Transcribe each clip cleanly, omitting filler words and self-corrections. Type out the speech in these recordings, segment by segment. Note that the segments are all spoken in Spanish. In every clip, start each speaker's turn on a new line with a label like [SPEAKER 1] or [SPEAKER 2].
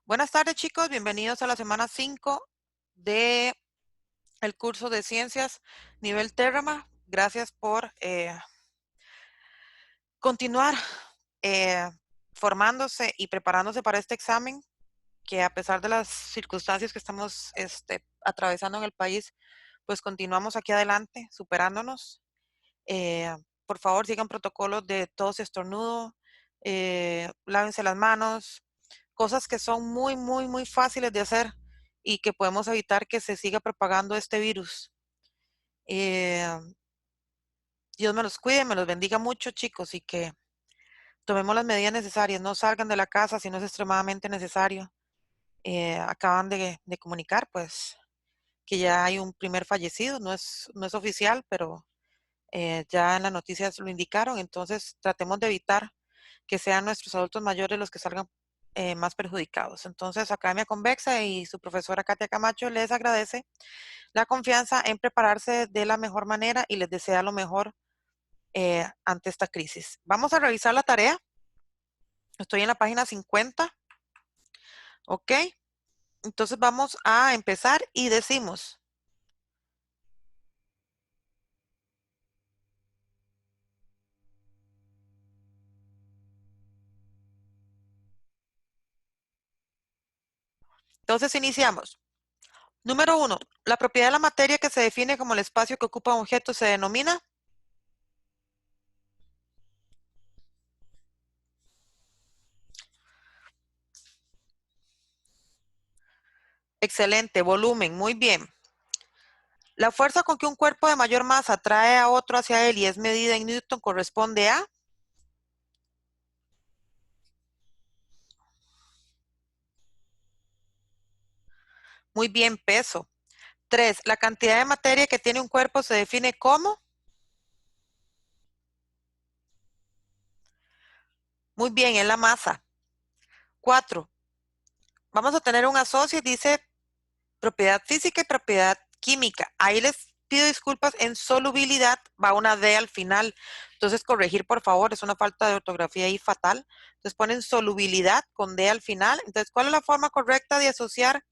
[SPEAKER 1] Buenas tardes, chicos. Bienvenidos a la semana 5 de el curso de Ciencias nivel Terrama. Gracias por continuar eh, formándose y preparándose para este examen, que a pesar de las circunstancias que estamos atravesando en el país, pues continuamos aquí adelante, superándonos. Eh, por favor, sigan protocolos de tos y estornudo, lávense las manos, cosas que son muy, muy, muy fáciles de hacer y que podemos evitar que se siga propagando este virus. Eh, Dios me los cuide, me los bendiga mucho, chicos, y que tomemos las medidas necesarias. No salgan de la casa si no es extremadamente necesario. Acaban de comunicar, pues, que ya hay un primer fallecido. No es oficial, pero ya en las noticias lo indicaron. Entonces, tratemos de evitar que sean nuestros adultos mayores los que salgan más perjudicados. Entonces, Academia Convexa y su profesora Katia Camacho les agradece la confianza en prepararse de la mejor manera y les desea lo mejor ante esta crisis. Vamos a revisar la tarea. Estoy en la página 50. ¿Ok? Entonces vamos a empezar y decimos: entonces iniciamos. Número 1. La propiedad de la materia que se define como el espacio que ocupa un objeto se denomina. Excelente, volumen, muy bien. La fuerza con que un cuerpo de mayor masa atrae a otro hacia él y es medida en Newton corresponde a. Muy bien, peso. 3. La cantidad de materia que tiene un cuerpo se define como. Muy bien, es la masa. 4. Vamos a tener un asocio y dice propiedad física y propiedad química. Ahí les pido disculpas, en solubilidad va una D al final. Entonces, corregir, por favor, es una falta de ortografía ahí fatal. Entonces, ponen solubilidad con D al final. Entonces, ¿cuál es la forma correcta de asociar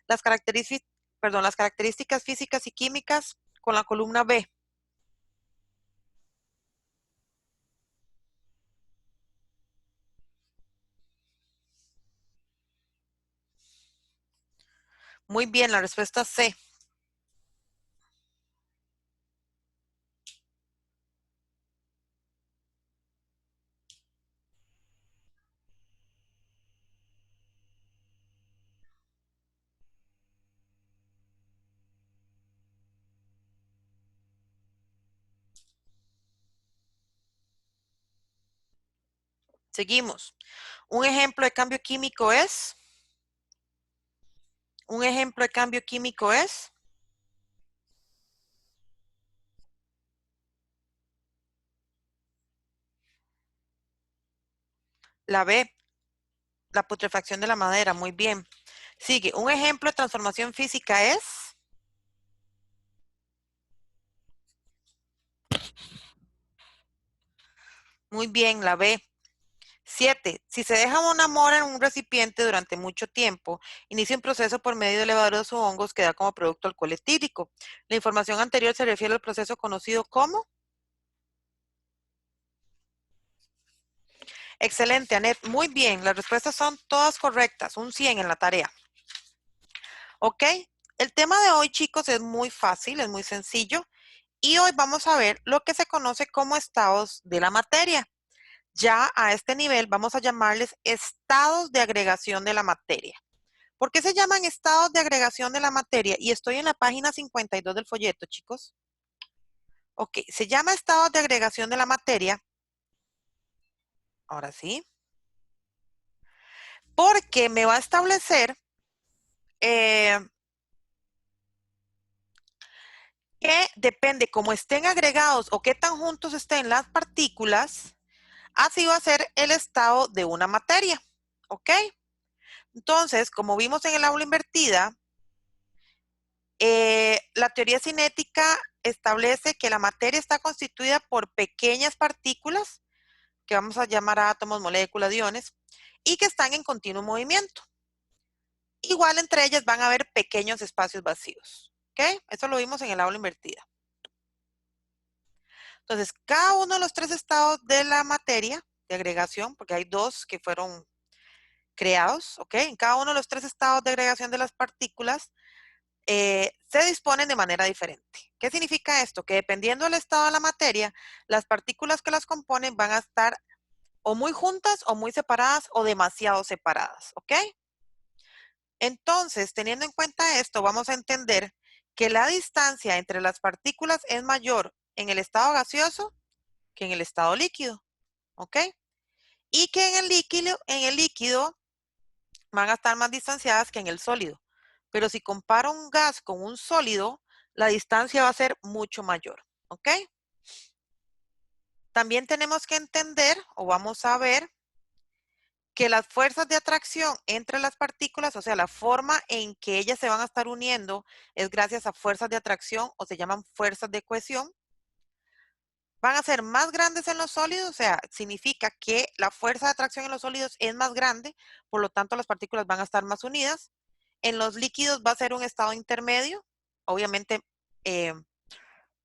[SPEAKER 1] las características físicas y químicas con la columna B? Muy bien, la respuesta es C. Seguimos. Un ejemplo de cambio químico es. Un ejemplo de cambio químico es la B, la putrefacción de la madera. Muy bien. Sigue. Un ejemplo de transformación física es. Muy bien, la B. 7. Si se deja una mora en un recipiente durante mucho tiempo, inicia un proceso por medio de levaduras o hongos que da como producto alcohol etílico. La información anterior se refiere al proceso conocido como. Excelente, Anet. Muy bien. Las respuestas son todas correctas. Un 100 en la tarea. ¿Ok? El tema de hoy, chicos, es muy fácil, es muy sencillo. Y hoy vamos a ver lo que se conoce como estados de la materia. Ya a este nivel vamos a llamarles estados de agregación de la materia. ¿Por qué se llaman estados de agregación de la materia? Y estoy en la página 52 del folleto, chicos. Ok, se llama estados de agregación de la materia. Ahora sí. Porque me va a establecer eh, que depende cómo estén agregados o qué tan juntos estén las partículas, así va a ser el estado de una materia. ¿Ok? Entonces, como vimos en el aula invertida, la teoría cinética establece que la materia está constituida por pequeñas partículas, que vamos a llamar átomos, moléculas, iones, y que están en continuo movimiento. igual entre ellas van a haber pequeños espacios vacíos. ¿Ok? Eso lo vimos en el aula invertida. Entonces, cada uno de los tres estados de la materia de agregación, porque hay dos que fueron creados, ¿ok? En cada uno de los tres estados de agregación de las partículas se disponen de manera diferente. ¿Qué significa esto? Que dependiendo del estado de la materia, las partículas que las componen van a estar o muy juntas o muy separadas o demasiado separadas, ¿ok? Entonces, teniendo en cuenta esto, vamos a entender que la distancia entre las partículas es mayor en el estado gaseoso que en el estado líquido, ¿ok? Y que en el líquido van a estar más distanciadas que en el sólido. Pero si comparo un gas con un sólido, la distancia va a ser mucho mayor, ¿ok? También tenemos que entender, o vamos a ver, que las fuerzas de atracción entre las partículas, o sea, la forma en que ellas se van a estar uniendo es gracias a fuerzas de atracción o se llaman fuerzas de cohesión. Van a ser más grandes en los sólidos, o sea, significa que la fuerza de atracción en los sólidos es más grande, por lo tanto las partículas van a estar más unidas. En los líquidos va a ser un estado intermedio, obviamente eh,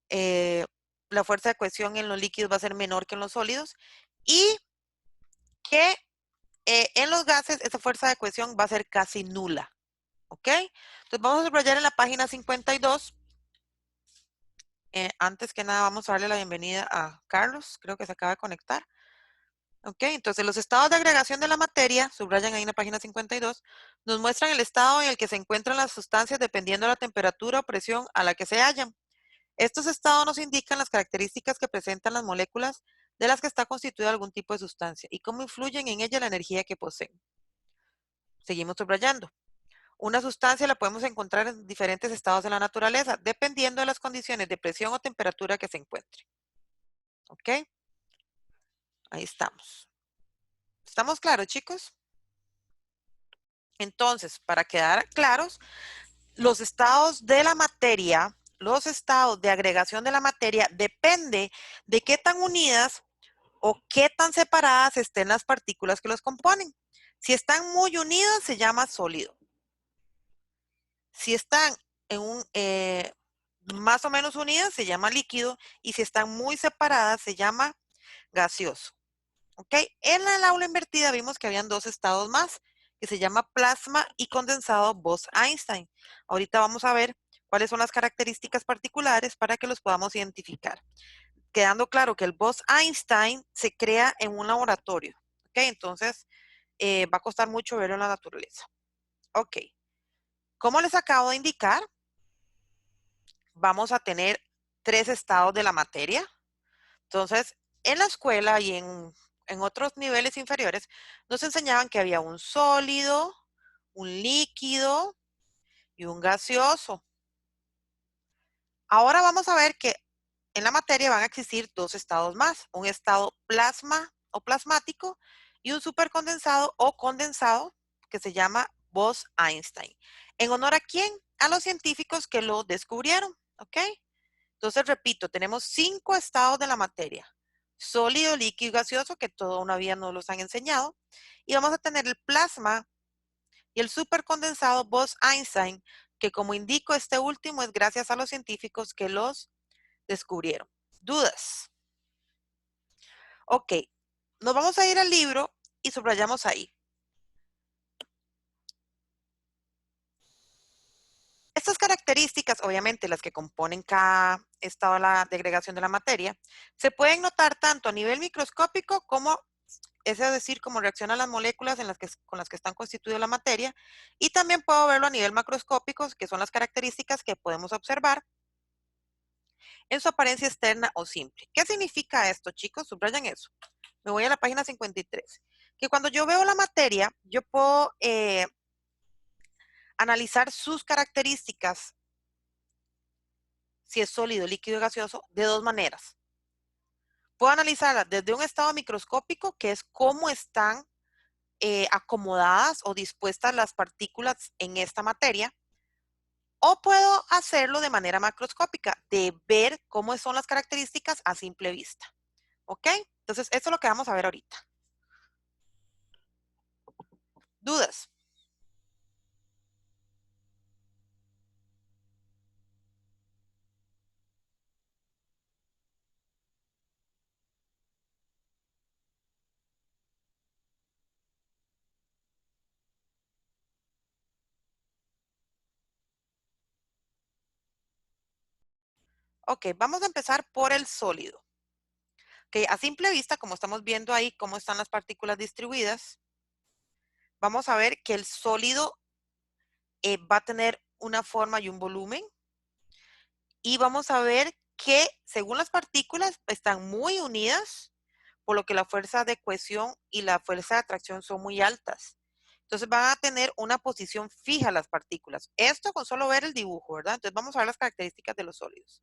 [SPEAKER 1] eh, la fuerza de cohesión en los líquidos va a ser menor que en los sólidos y que en los gases esa fuerza de cohesión va a ser casi nula, ¿ok? Entonces vamos a subrayar en la página 52. Antes que nada vamos a darle la bienvenida a Carlos, creo que se acaba de conectar. Ok, entonces los estados de agregación de la materia, subrayan ahí en la página 52, nos muestran el estado en el que se encuentran las sustancias dependiendo de la temperatura o presión a la que se hallan. Estos estados nos indican las características que presentan las moléculas de las que está constituida algún tipo de sustancia y cómo influyen en ella la energía que poseen. Seguimos subrayando. Una sustancia la podemos encontrar en diferentes estados de la naturaleza, dependiendo de las condiciones de presión o temperatura que se encuentre. ¿Ok? Ahí estamos. ¿Estamos claros, chicos? Entonces, para quedar claros, los estados de la materia, los estados de agregación de la materia, depende de qué tan unidas o qué tan separadas estén las partículas que los componen. Si están muy unidas, se llama sólido. Si están en más o menos unidas, se llama líquido. Y si están muy separadas, se llama gaseoso. ¿Ok? En la aula invertida vimos que habían dos estados más, que se llama plasma y condensado Bose-Einstein. Ahorita vamos a ver cuáles son las características particulares para que los podamos identificar. Quedando claro que el Bose-Einstein se crea en un laboratorio. ¿Ok? Entonces, va a costar mucho verlo en la naturaleza. Ok. Como les acabo de indicar, vamos a tener tres estados de la materia. Entonces, en la escuela y en otros niveles inferiores, nos enseñaban que había un sólido, un líquido y un gaseoso. Ahora vamos a ver que en la materia van a existir dos estados más, un estado plasma o plasmático y un supercondensado o condensado que se llama Bose-Einstein. ¿En honor a quién? A los científicos que lo descubrieron, ¿ok? Entonces, repito, tenemos 5 estados de la materia. Sólido, líquido y gaseoso, que todavía no los han enseñado. Y vamos a tener el plasma y el supercondensado Bose-Einstein, que como indico, este último es gracias a los científicos que los descubrieron. ¿Dudas? Ok, nos vamos a ir al libro y subrayamos ahí. Estas características, obviamente las que componen cada estado de agregación de la materia, se pueden notar tanto a nivel microscópico como, es decir, cómo reaccionan las moléculas con las que están constituida la materia, y también puedo verlo a nivel macroscópico, que son las características que podemos observar en su apariencia externa o simple. ¿Qué significa esto, chicos? Subrayan eso. Me voy a la página 53. Que cuando yo veo la materia, yo puedo analizar sus características, si es sólido, líquido y gaseoso, de dos maneras. Puedo analizarla desde un estado microscópico, que es cómo están acomodadas o dispuestas las partículas en esta materia, o puedo hacerlo de manera macroscópica, de ver cómo son las características a simple vista. ¿Ok? Entonces, esto es lo que vamos a ver ahorita. ¿Dudas? Ok, vamos a empezar por el sólido. Ok, a simple vista, como estamos viendo ahí cómo están las partículas distribuidas, vamos a ver que el sólido va a tener una forma y un volumen. Y vamos a ver que según las partículas están muy unidas, por lo que la fuerza de cohesión y la fuerza de atracción son muy altas. Entonces van a tener una posición fija las partículas. Esto con solo ver el dibujo, ¿verdad? Entonces vamos a ver las características de los sólidos.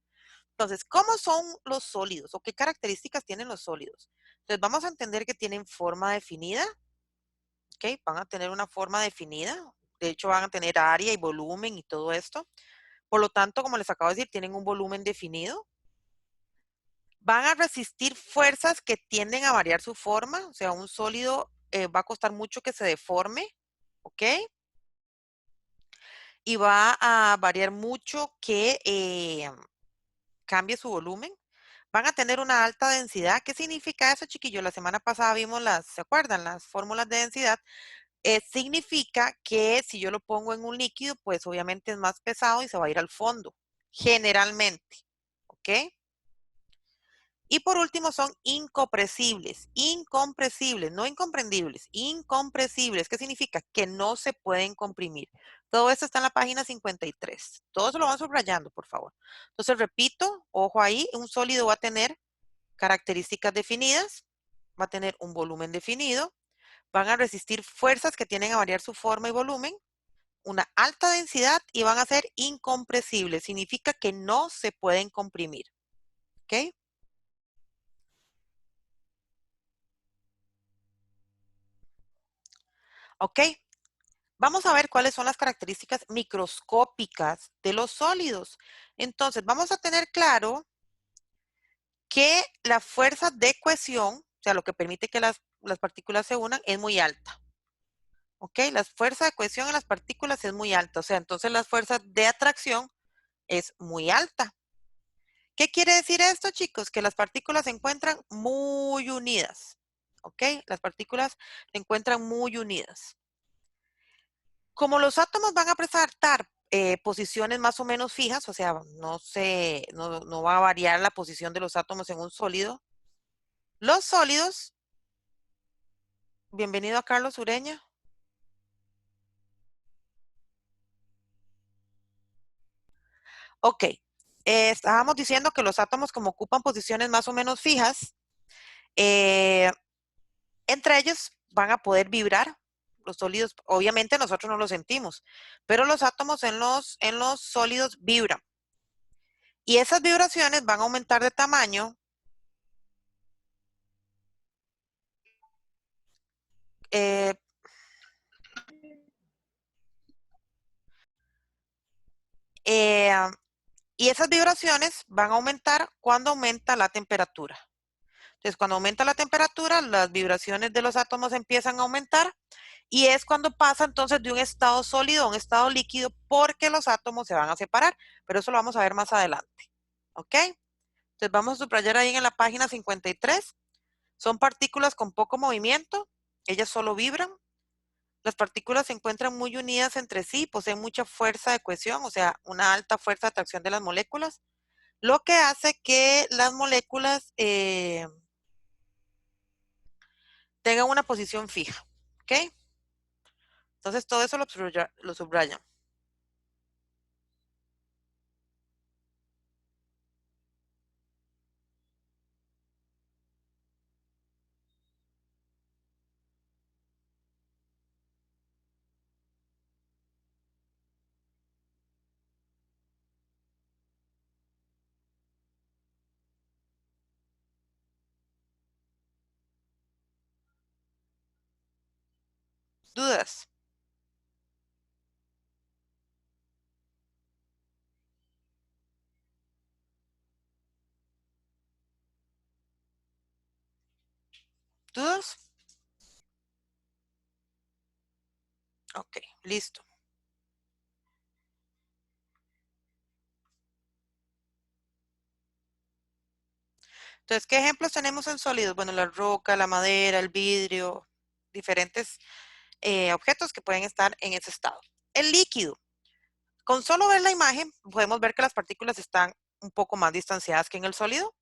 [SPEAKER 1] Entonces, ¿cómo son los sólidos o qué características tienen los sólidos? Entonces vamos a entender que tienen forma definida, ¿ok? Van a tener una forma definida. De hecho, van a tener área y volumen y todo esto. Por lo tanto, como les acabo de decir, tienen un volumen definido. Van a resistir fuerzas que tienden a variar su forma, o sea, un sólido va a costar mucho que se deforme, ¿ok? Y va a variar mucho que cambie su volumen. Van a tener una alta densidad. ¿Qué significa eso, chiquillos? La semana pasada vimos ¿se acuerdan? Las fórmulas de densidad. Significa que si yo lo pongo en un líquido, pues obviamente es más pesado y se va a ir al fondo, generalmente, ¿ok? Y por último son incompresibles, incompresibles, no incomprendibles, incompresibles. ¿Qué significa? Que no se pueden comprimir. Todo esto está en la página 53. Todo eso lo van subrayando, por favor. Entonces, repito, ojo ahí, un sólido va a tener características definidas, va a tener un volumen definido, van a resistir fuerzas que tienen a variar su forma y volumen, una alta densidad y van a ser incompresibles. Significa que no se pueden comprimir. ¿Ok? ¿Ok? Vamos a ver cuáles son las características microscópicas de los sólidos. Entonces, vamos a tener claro que la fuerza de cohesión, o sea, lo que permite que las partículas se unan, es muy alta. ¿Ok? La fuerza de cohesión en las partículas es muy alta. O sea, entonces la fuerza de atracción es muy alta. ¿Qué quiere decir esto, chicos? Que las partículas se encuentran muy unidas. ¿Ok? Las partículas se encuentran muy unidas. Como los átomos van a presentar posiciones más o menos fijas, o sea, no va a variar la posición de los átomos en un sólido. Los sólidos, bienvenido a Carlos Ureña. Ok, estábamos diciendo que los átomos como ocupan posiciones más o menos fijas, eh, entre ellos van a poder vibrar. Los sólidos, obviamente nosotros no lo sentimos, pero los átomos en los sólidos vibran. Y esas vibraciones van a aumentar de tamaño eh, eh, y esas vibraciones van a aumentar cuando aumenta la temperatura. Entonces, cuando aumenta la temperatura, las vibraciones de los átomos empiezan a aumentar y es cuando pasa entonces de un estado sólido a un estado líquido porque los átomos se van a separar, pero eso lo vamos a ver más adelante. ¿Ok? Entonces, vamos a subrayar ahí en la página 53. Son partículas con poco movimiento, ellas solo vibran. Las partículas se encuentran muy unidas entre sí, poseen mucha fuerza de cohesión, o sea, una alta fuerza de atracción de las moléculas, lo que hace que las moléculas tengan una posición fija. ¿Ok? Entonces todo eso lo subrayan. ¿Dudas? ¿Dudas? Ok, listo. Entonces, ¿qué ejemplos tenemos en sólidos? Bueno, la roca, la madera, el vidrio, diferentes objetos que pueden estar en ese estado. El líquido. Con solo ver la imagen, podemos ver que las partículas están un poco más distanciadas que en el sólido.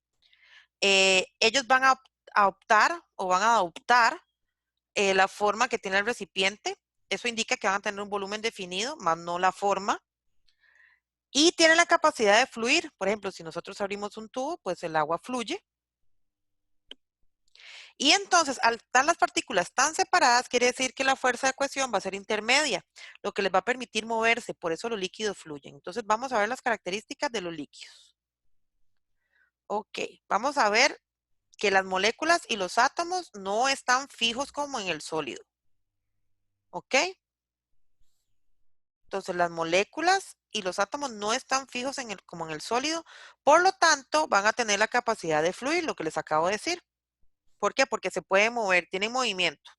[SPEAKER 1] Ellos van a optar o van a adoptar la forma que tiene el recipiente. Eso indica que van a tener un volumen definido, más no la forma. Y tienen la capacidad de fluir. Por ejemplo, si nosotros abrimos un tubo, pues el agua fluye. Y entonces, al estar las partículas tan separadas, quiere decir que la fuerza de cohesión va a ser intermedia, lo que les va a permitir moverse. Por eso los líquidos fluyen. Entonces, vamos a ver las características de los líquidos. Ok, vamos a ver que las moléculas y los átomos no están fijos como en el sólido. ¿Ok? Entonces, las moléculas y los átomos no están fijos como en el sólido, por lo tanto, van a tener la capacidad de fluir, lo que les acabo de decir. ¿Por qué? Porque se pueden mover, tienen movimiento.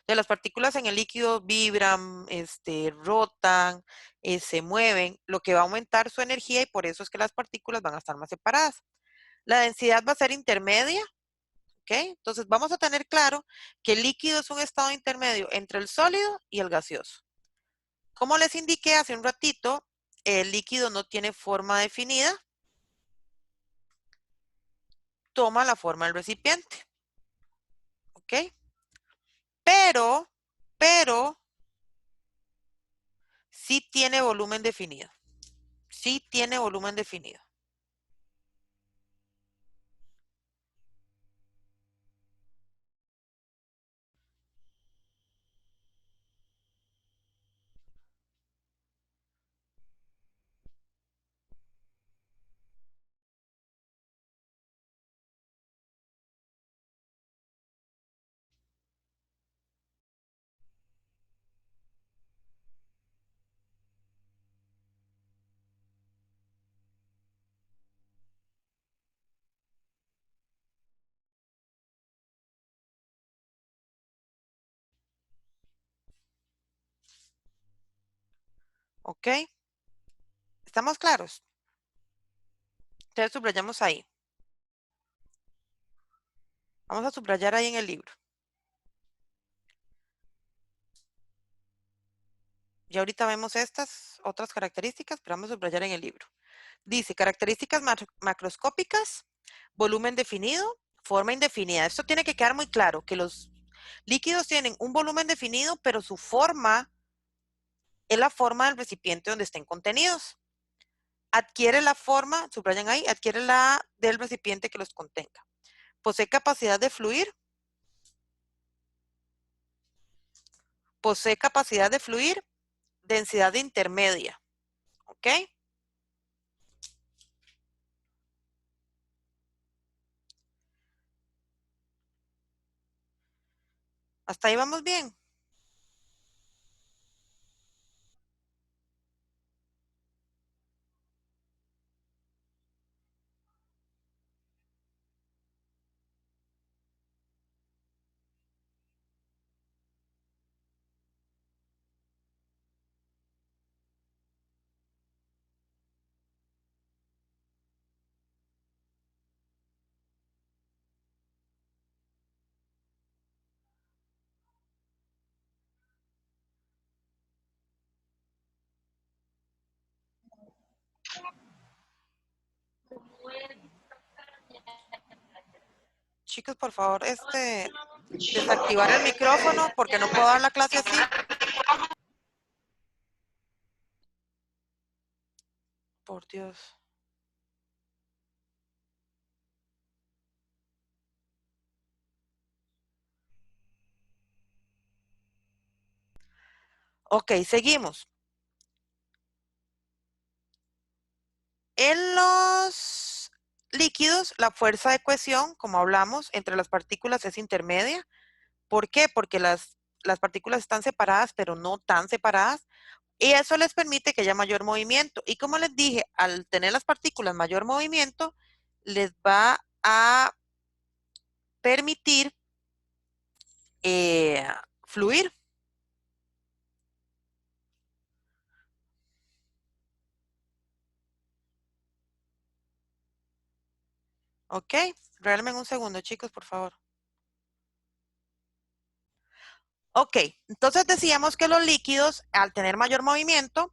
[SPEAKER 1] De las partículas en el líquido vibran, rotan, se mueven, lo que va a aumentar su energía y por eso es que las partículas van a estar más separadas. La densidad va a ser intermedia, ¿ok? Entonces vamos a tener claro que el líquido es un estado intermedio entre el sólido y el gaseoso. Como les indiqué hace un ratito, el líquido no tiene forma definida, toma la forma del recipiente, ¿ok? Pero, sí tiene volumen definido, sí tiene volumen definido, ¿ok? ¿Estamos claros? Entonces subrayamos ahí. Vamos a subrayar ahí en el libro. Y ahorita vemos estas otras características, pero vamos a subrayar en el libro. Dice, características macroscópicas, volumen definido, forma indefinida. Esto tiene que quedar muy claro, que los líquidos tienen un volumen definido, pero su forma es la forma del recipiente donde estén contenidos. Adquiere la forma, subrayan ahí, adquiere la del recipiente que los contenga. Posee capacidad de fluir, densidad intermedia, ¿ok? Hasta ahí vamos bien. Chicos, por favor, desactivar el micrófono porque no puedo dar la clase así. Por Dios. Ok, seguimos. En los líquidos, la fuerza de cohesión, como hablamos, entre las partículas es intermedia. ¿Por qué? Porque las partículas están separadas, pero no tan separadas. Y eso les permite que haya mayor movimiento. Y como les dije, al tener las partículas mayor movimiento, les va a permitir fluir. ¿Ok? Regálame un segundo, chicos, por favor. Ok, entonces decíamos que los líquidos, al tener mayor movimiento,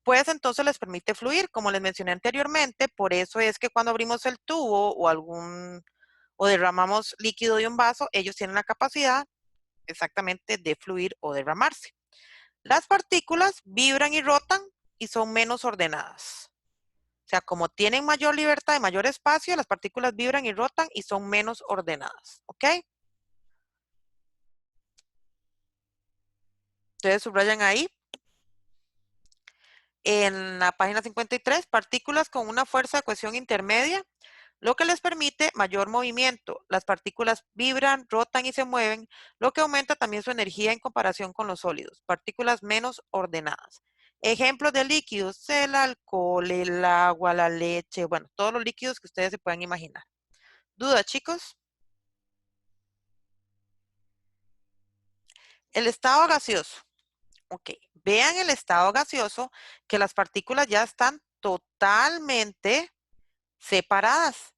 [SPEAKER 1] pues entonces les permite fluir, como les mencioné anteriormente. Por eso es que cuando abrimos el tubo o derramamos líquido de un vaso, ellos tienen la capacidad exactamente de fluir o derramarse. Las partículas vibran y rotan y son menos ordenadas. O sea, como tienen mayor libertad y mayor espacio, las partículas vibran y rotan y son menos ordenadas. ¿Ok? Ustedes subrayan ahí. En la página 53, partículas con una fuerza de cohesión intermedia, lo que les permite mayor movimiento. Las partículas vibran, rotan y se mueven, lo que aumenta también su energía en comparación con los sólidos. Partículas menos ordenadas. Ejemplos de líquidos: el alcohol, el agua, la leche, bueno, todos los líquidos que ustedes se puedan imaginar. ¿Duda, chicos? El estado gaseoso. Ok, vean el estado gaseoso, que las partículas ya están totalmente separadas,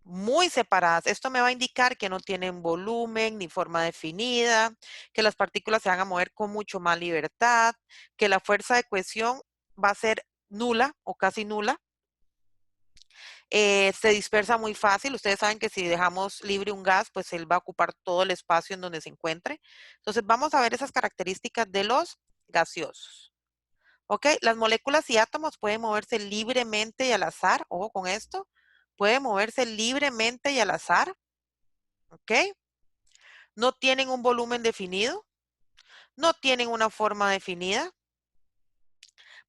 [SPEAKER 1] muy separadas. Esto me va a indicar que no tienen volumen ni forma definida, que las partículas se van a mover con mucho más libertad, que la fuerza de cohesión va a ser nula o casi nula. Se dispersa muy fácil. Ustedes saben que si dejamos libre un gas, pues él va a ocupar todo el espacio en donde se encuentre. Entonces vamos a ver esas características de los gaseosos. ¿Ok? Las moléculas y átomos pueden moverse libremente y al azar. Ojo con esto. Pueden moverse libremente y al azar. ¿Ok? No tienen un volumen definido. No tienen una forma definida.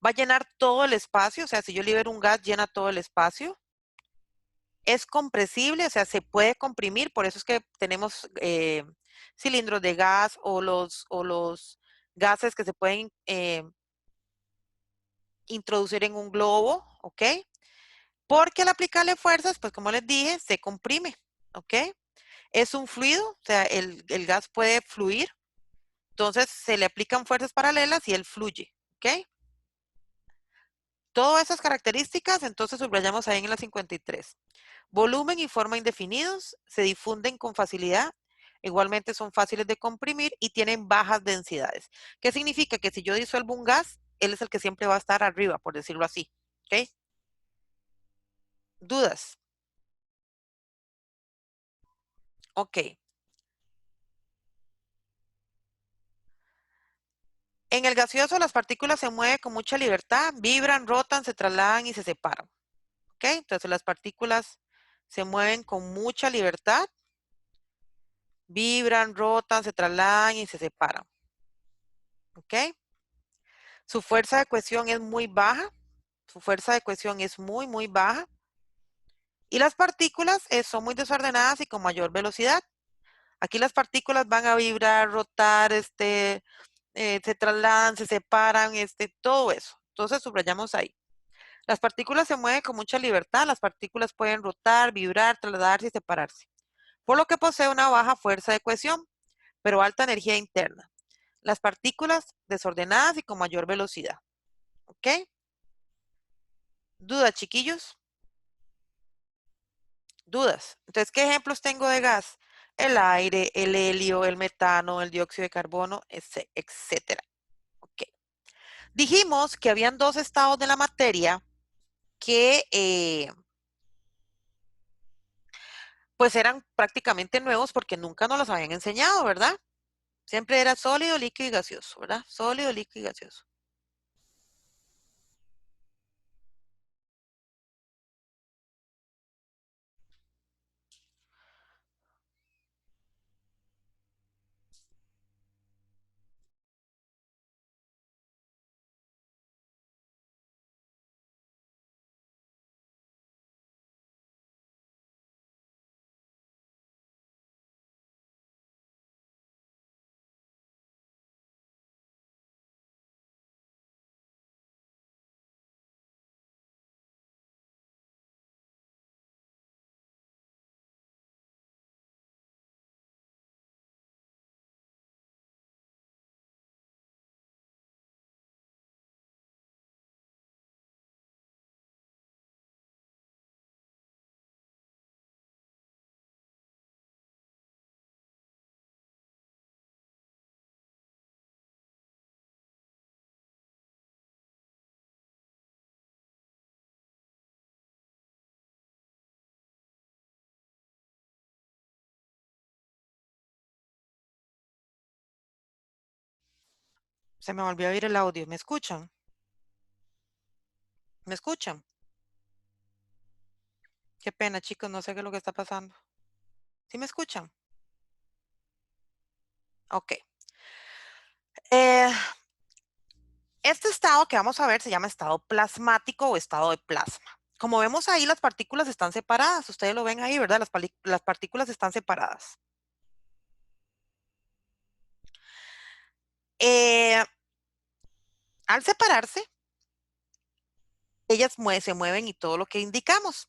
[SPEAKER 1] Va a llenar todo el espacio. O sea, si yo libero un gas, llena todo el espacio. Es compresible, o sea, se puede comprimir. Por eso es que tenemos cilindros de gas o los gases que se pueden introducir en un globo. ¿Ok? Porque al aplicarle fuerzas, pues como les dije, se comprime, ¿ok? Es un fluido, o sea, el gas puede fluir, entonces se le aplican fuerzas paralelas y él fluye, ¿ok? Todas esas características, entonces subrayamos ahí en la 53. Volumen y forma indefinidos, se difunden con facilidad, igualmente son fáciles de comprimir y tienen bajas densidades. ¿Qué significa? Que si yo disuelvo un gas, él es el que siempre va a estar arriba, por decirlo así, ¿ok? ¿Dudas? Ok. En el gaseoso, las partículas se mueven con mucha libertad, vibran, rotan, se trasladan y se separan. ¿Ok? Entonces las partículas se mueven con mucha libertad, vibran, rotan, se trasladan y se separan. ¿Ok? Su fuerza de cohesión es muy baja. Su fuerza de cohesión es muy, muy baja. Y las partículas son muy desordenadas y con mayor velocidad. Aquí las partículas van a vibrar, rotar, se trasladan, se separan, todo eso. Entonces subrayamos ahí. Las partículas se mueven con mucha libertad. Las partículas pueden rotar, vibrar, trasladarse y separarse, por lo que posee una baja fuerza de cohesión, pero alta energía interna. Las partículas desordenadas y con mayor velocidad. ¿Ok? ¿Dudas, chiquillos? ¿Dudas? Entonces, ¿qué ejemplos tengo de gas? El aire, el helio, el metano, el dióxido de carbono, etcétera. ¿Ok? Dijimos que habían dos estados de la materia que pues eran prácticamente nuevos porque nunca nos los habían enseñado, ¿verdad? Siempre era sólido, líquido y gaseoso, ¿verdad? Sólido, líquido y gaseoso. Se me volvió a oír el audio. ¿Me escuchan? ¿Me escuchan? Qué pena, chicos, no sé qué es lo que está pasando. ¿Sí me escuchan? Ok. Eh, este estado que vamos a ver se llama estado plasmático o estado de plasma. Como vemos ahí, las partículas están separadas. Ustedes lo ven ahí, ¿verdad? Las partículas están separadas. Eh, al separarse, ellas se mueven y todo lo que indicamos.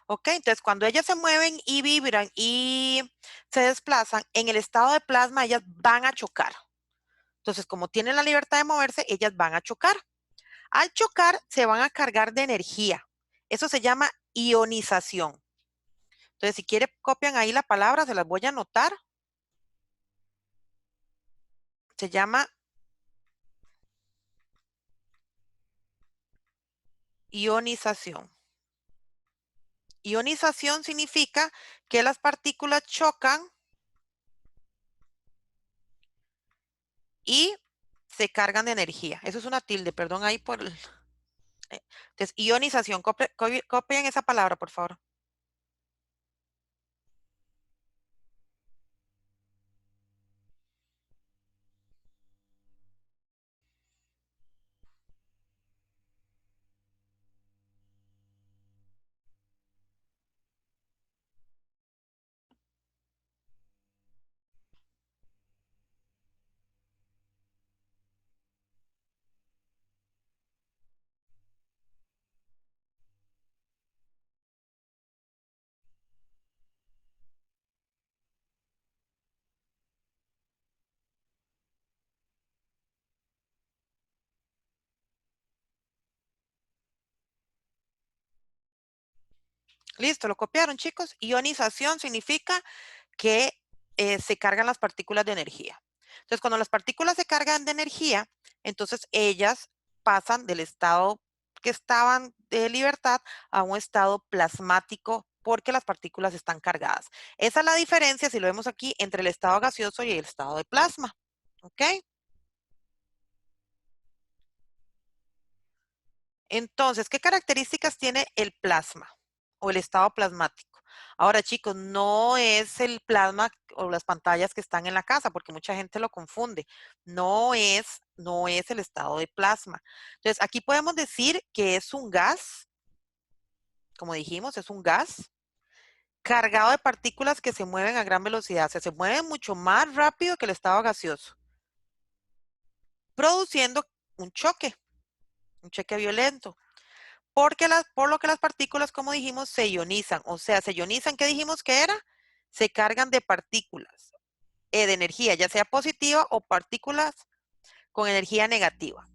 [SPEAKER 1] Ok, entonces cuando ellas se mueven y vibran y se desplazan, en el estado de plasma ellas van a chocar. Entonces, como tienen la libertad de moverse, ellas van a chocar. Al chocar, se van a cargar de energía. Eso se llama ionización. Entonces, si quiere, copian ahí la palabra, se las voy a anotar. Se llama ionización. Ionización significa que las partículas chocan y se cargan de energía. Eso es una tilde, perdón ahí por el... Entonces, ionización, copien esa palabra, por favor. Listo, lo copiaron, chicos. Ionización significa que se cargan las partículas de energía. Entonces, cuando las partículas se cargan de energía, entonces ellas pasan del estado que estaban de libertad a un estado plasmático porque las partículas están cargadas. Esa es la diferencia, si lo vemos aquí, entre el estado gaseoso y el estado de plasma. ¿Ok? Entonces, ¿qué características tiene el plasma o el estado plasmático? Ahora, chicos, no es el plasma o las pantallas que están en la casa, porque mucha gente lo confunde. No es el estado de plasma. Entonces, aquí podemos decir que es un gas, como dijimos, es un gas cargado de partículas que se mueven a gran velocidad, o sea, se mueven mucho más rápido que el estado gaseoso, produciendo un choque violento. Por lo que las partículas, como dijimos, se ionizan. O sea, se ionizan, ¿qué dijimos que era? Se cargan de partículas de energía, ya sea positiva o partículas con energía negativa.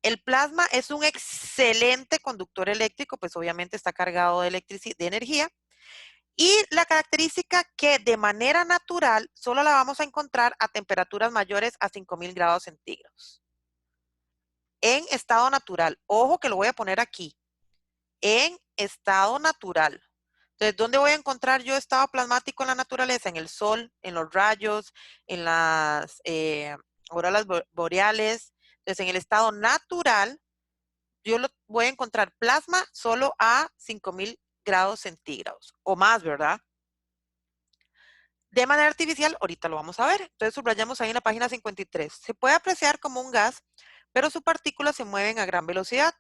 [SPEAKER 1] El plasma es un excelente conductor eléctrico, pues obviamente está cargado de energía. Y la característica que de manera natural solo la vamos a encontrar a temperaturas mayores a 5000 grados centígrados. En estado natural, ojo que lo voy a poner aquí, en estado natural. Entonces, ¿dónde voy a encontrar yo estado plasmático en la naturaleza? En el sol, en los rayos, en las auroras boreales. Entonces, en el estado natural, yo lo voy a encontrar plasma solo a 5000 grados centígrados o más, ¿verdad? De manera artificial, ahorita lo vamos a ver. Entonces, subrayamos ahí en la página 53. Se puede apreciar como un gas, pero sus partículas se mueven a gran velocidad,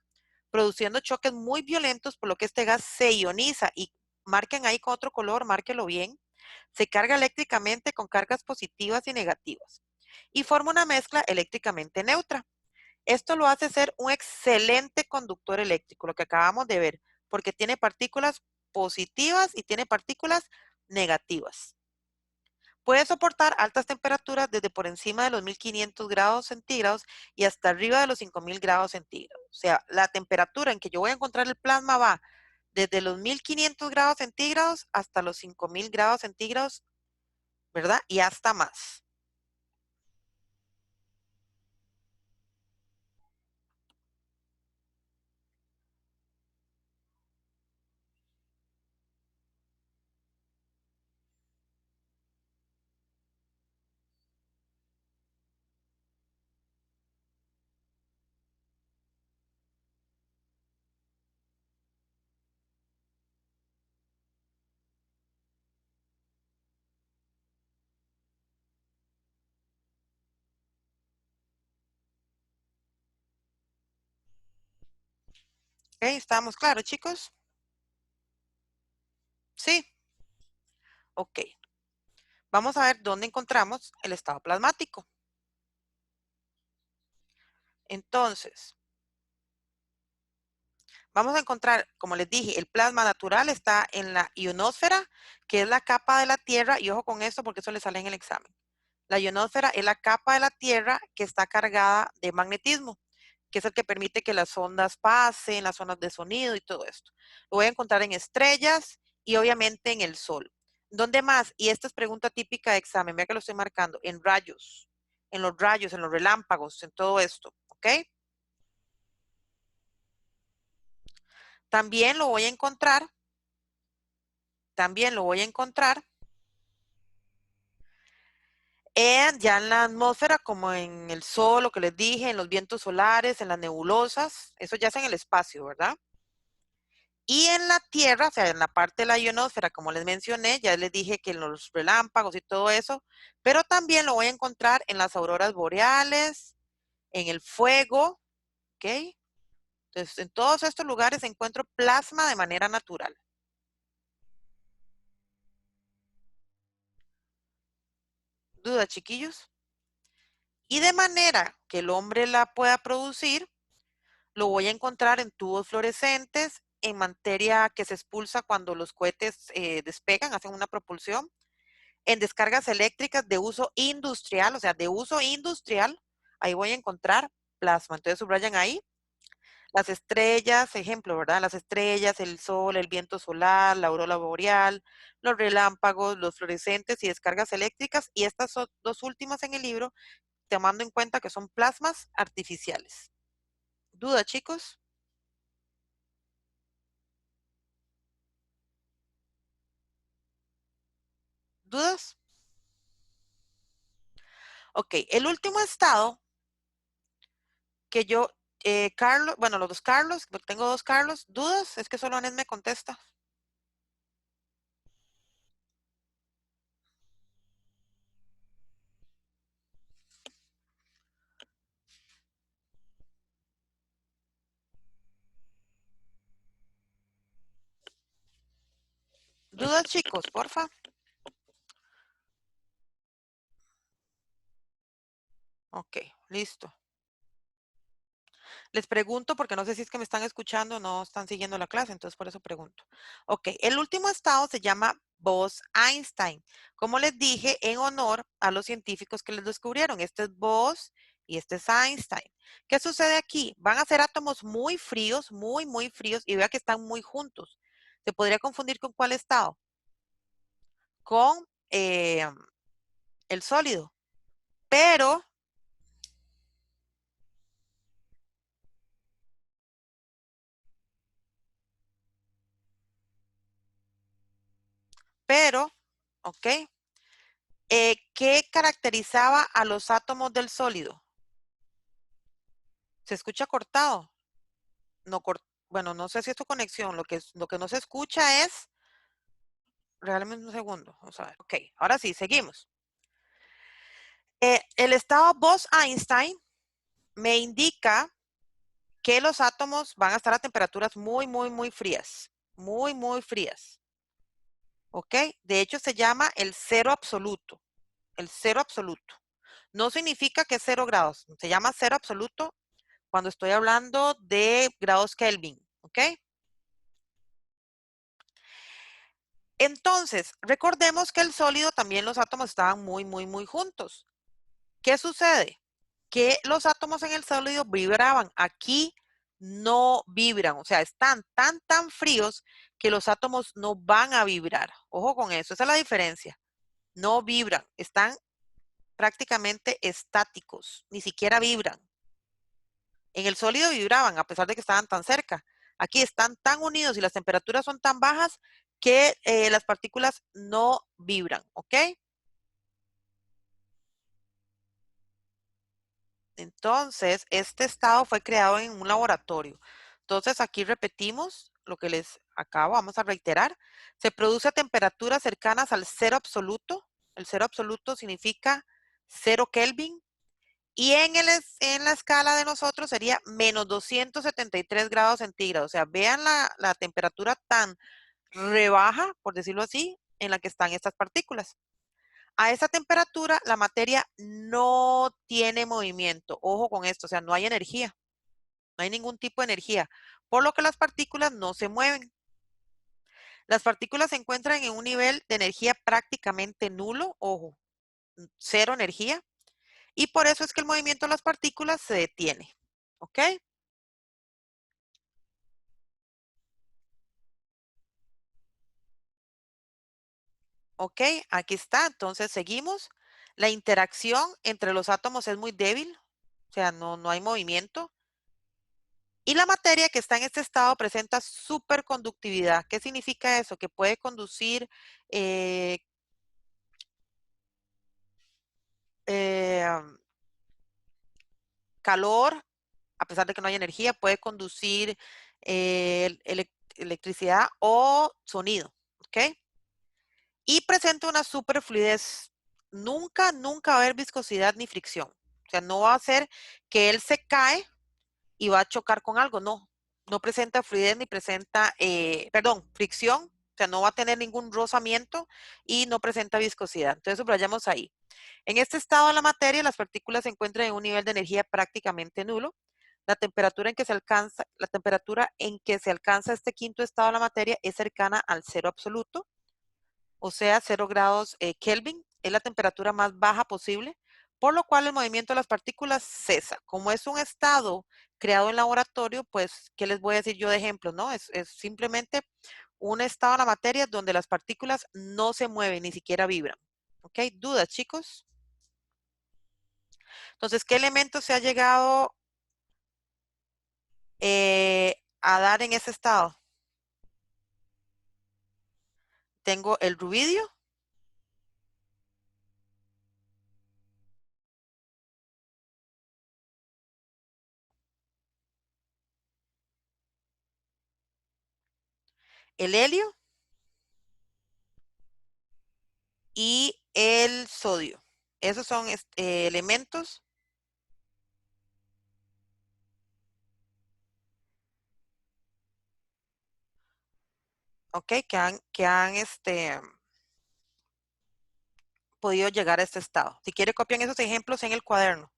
[SPEAKER 1] produciendo choques muy violentos, por lo que este gas se ioniza y marquen ahí con otro color, márquelo bien. Se carga eléctricamente con cargas positivas y negativas y forma una mezcla eléctricamente neutra. Esto lo hace ser un excelente conductor eléctrico, lo que acabamos de ver, porque tiene partículas positivas y tiene partículas negativas. Puede soportar altas temperaturas desde por encima de los 1500 grados centígrados y hasta arriba de los 5000 grados centígrados. O sea, la temperatura en que yo voy a encontrar el plasma va desde los 1500 grados centígrados hasta los 5000 grados centígrados, ¿verdad? Y hasta más. ¿Estamos claros, chicos? Sí. Ok. Vamos a ver dónde encontramos el estado plasmático. Entonces, vamos a encontrar, como les dije, el plasma natural está en la ionosfera, que es la capa de la Tierra, y ojo con esto porque eso le sale en el examen. La ionosfera es la capa de la Tierra que está cargada de magnetismo, que es el que permite que las ondas pasen, las ondas de sonido y todo esto. Lo voy a encontrar en estrellas y obviamente en el Sol. ¿Dónde más? Y esta es pregunta típica de examen, vea que lo estoy marcando, en rayos, en los relámpagos, en todo esto, ¿ok? También lo voy a encontrar, también lo voy a encontrar ya en la atmósfera, como en el Sol, lo que les dije, en los vientos solares, en las nebulosas, eso ya es en el espacio, ¿verdad? Y en la Tierra, o sea, en la parte de la ionosfera, como les mencioné, ya les dije que en los relámpagos y todo eso, pero también lo voy a encontrar en las auroras boreales, en el fuego, ¿ok? Entonces, en todos estos lugares encuentro plasma de manera natural. ¿Duda, chiquillos? Y de manera que el hombre la pueda producir, lo voy a encontrar en tubos fluorescentes, en materia que se expulsa cuando los cohetes despegan, hacen una propulsión, en descargas eléctricas de uso industrial, o sea, de uso industrial, ahí voy a encontrar plasma. Entonces subrayan ahí las estrellas, ejemplo, ¿verdad? Las estrellas, el sol, el viento solar, la aurora boreal, los relámpagos, los fluorescentes y descargas eléctricas. Y estas son dos últimas en el libro, tomando en cuenta que son plasmas artificiales. ¿Duda, chicos? ¿Dudas? Ok, el último estado que yo, Carlos, bueno, los dos Carlos, tengo dos Carlos, ¿dudas? Es que solo Anet me contesta. ¿Dudas, chicos? Porfa. Ok, listo. Les pregunto porque no sé si es que me están escuchando o no están siguiendo la clase, entonces por eso pregunto. Ok, el último estado se llama Bose-Einstein. Como les dije, en honor a los científicos que les descubrieron. Este es Bose y este es Einstein. ¿Qué sucede aquí? Van a ser átomos muy fríos, muy fríos, y vea que están muy juntos. ¿Se podría confundir con cuál estado? Con el sólido. Pero, ok, ¿qué caracterizaba a los átomos del sólido? ¿Se escucha cortado? No bueno, no sé si es tu conexión. Lo que no se escucha es, regálame un segundo. Vamos a ver. Ok, ahora sí, seguimos. El estado Bose-Einstein me indica que los átomos van a estar a temperaturas muy frías. Muy frías. ¿Ok? De hecho, se llama el cero absoluto. El cero absoluto. No significa que es 0 grados. Se llama cero absoluto cuando estoy hablando de grados Kelvin. ¿Ok? Entonces, recordemos que el sólido también los átomos estaban muy juntos. ¿Qué sucede? Que los átomos en el sólido vibraban. Aquí no vibran, o sea, están tan fríos que los átomos no van a vibrar. Ojo con eso, esa es la diferencia. No vibran, están prácticamente estáticos, ni siquiera vibran. En el sólido vibraban a pesar de que estaban tan cerca. Aquí están tan unidos y las temperaturas son tan bajas que las partículas no vibran, ¿ok? Entonces, este estado fue creado en un laboratorio. Entonces, aquí repetimos lo que les acabo, vamos a reiterar. Se produce a temperaturas cercanas al cero absoluto. El cero absoluto significa 0 Kelvin Y en la escala de nosotros sería menos 273 grados centígrados. O sea, vean la temperatura tan rebaja, por decirlo así, en la que están estas partículas. A esa temperatura, la materia no tiene movimiento. Ojo con esto, o sea, no hay energía, no hay ningún tipo de energía, por lo que las partículas no se mueven. Las partículas se encuentran en un nivel de energía prácticamente nulo, ojo, cero energía, y por eso es que el movimiento de las partículas se detiene. ¿Ok? Ok, aquí está. Entonces seguimos. La interacción entre los átomos es muy débil, o sea, no hay movimiento. Y la materia que está en este estado presenta superconductividad. ¿Qué significa eso? Que puede conducir eh, eh, calor, a pesar de que no hay energía, puede conducir electricidad o sonido. ¿Ok? Y presenta una superfluidez. Nunca va a haber viscosidad ni fricción. O sea, no va a ser que él se cae y va a chocar con algo. No presenta fluidez ni presenta, perdón, fricción. O sea, no va a tener ningún rozamiento y no presenta viscosidad. Entonces, subrayamos ahí. En este estado de la materia, las partículas se encuentran en un nivel de energía prácticamente nulo. La temperatura en que se alcanza este quinto estado de la materia es cercana al cero absoluto, o sea, 0 grados Kelvin, es la temperatura más baja posible, por lo cual el movimiento de las partículas cesa. Como es un estado creado en laboratorio, pues, ¿qué les voy a decir yo de ejemplo? ¿No? Es simplemente un estado de la materia donde las partículas no se mueven, ni siquiera vibran. ¿Ok? ¿Dudas, chicos? Entonces, ¿qué elemento se ha llegado a dar en ese estado? Tengo el rubidio, el helio y el sodio. Esos son elementos, ¿ok? Que han podido llegar a este estado. Si quiere, copian esos ejemplos en el cuaderno.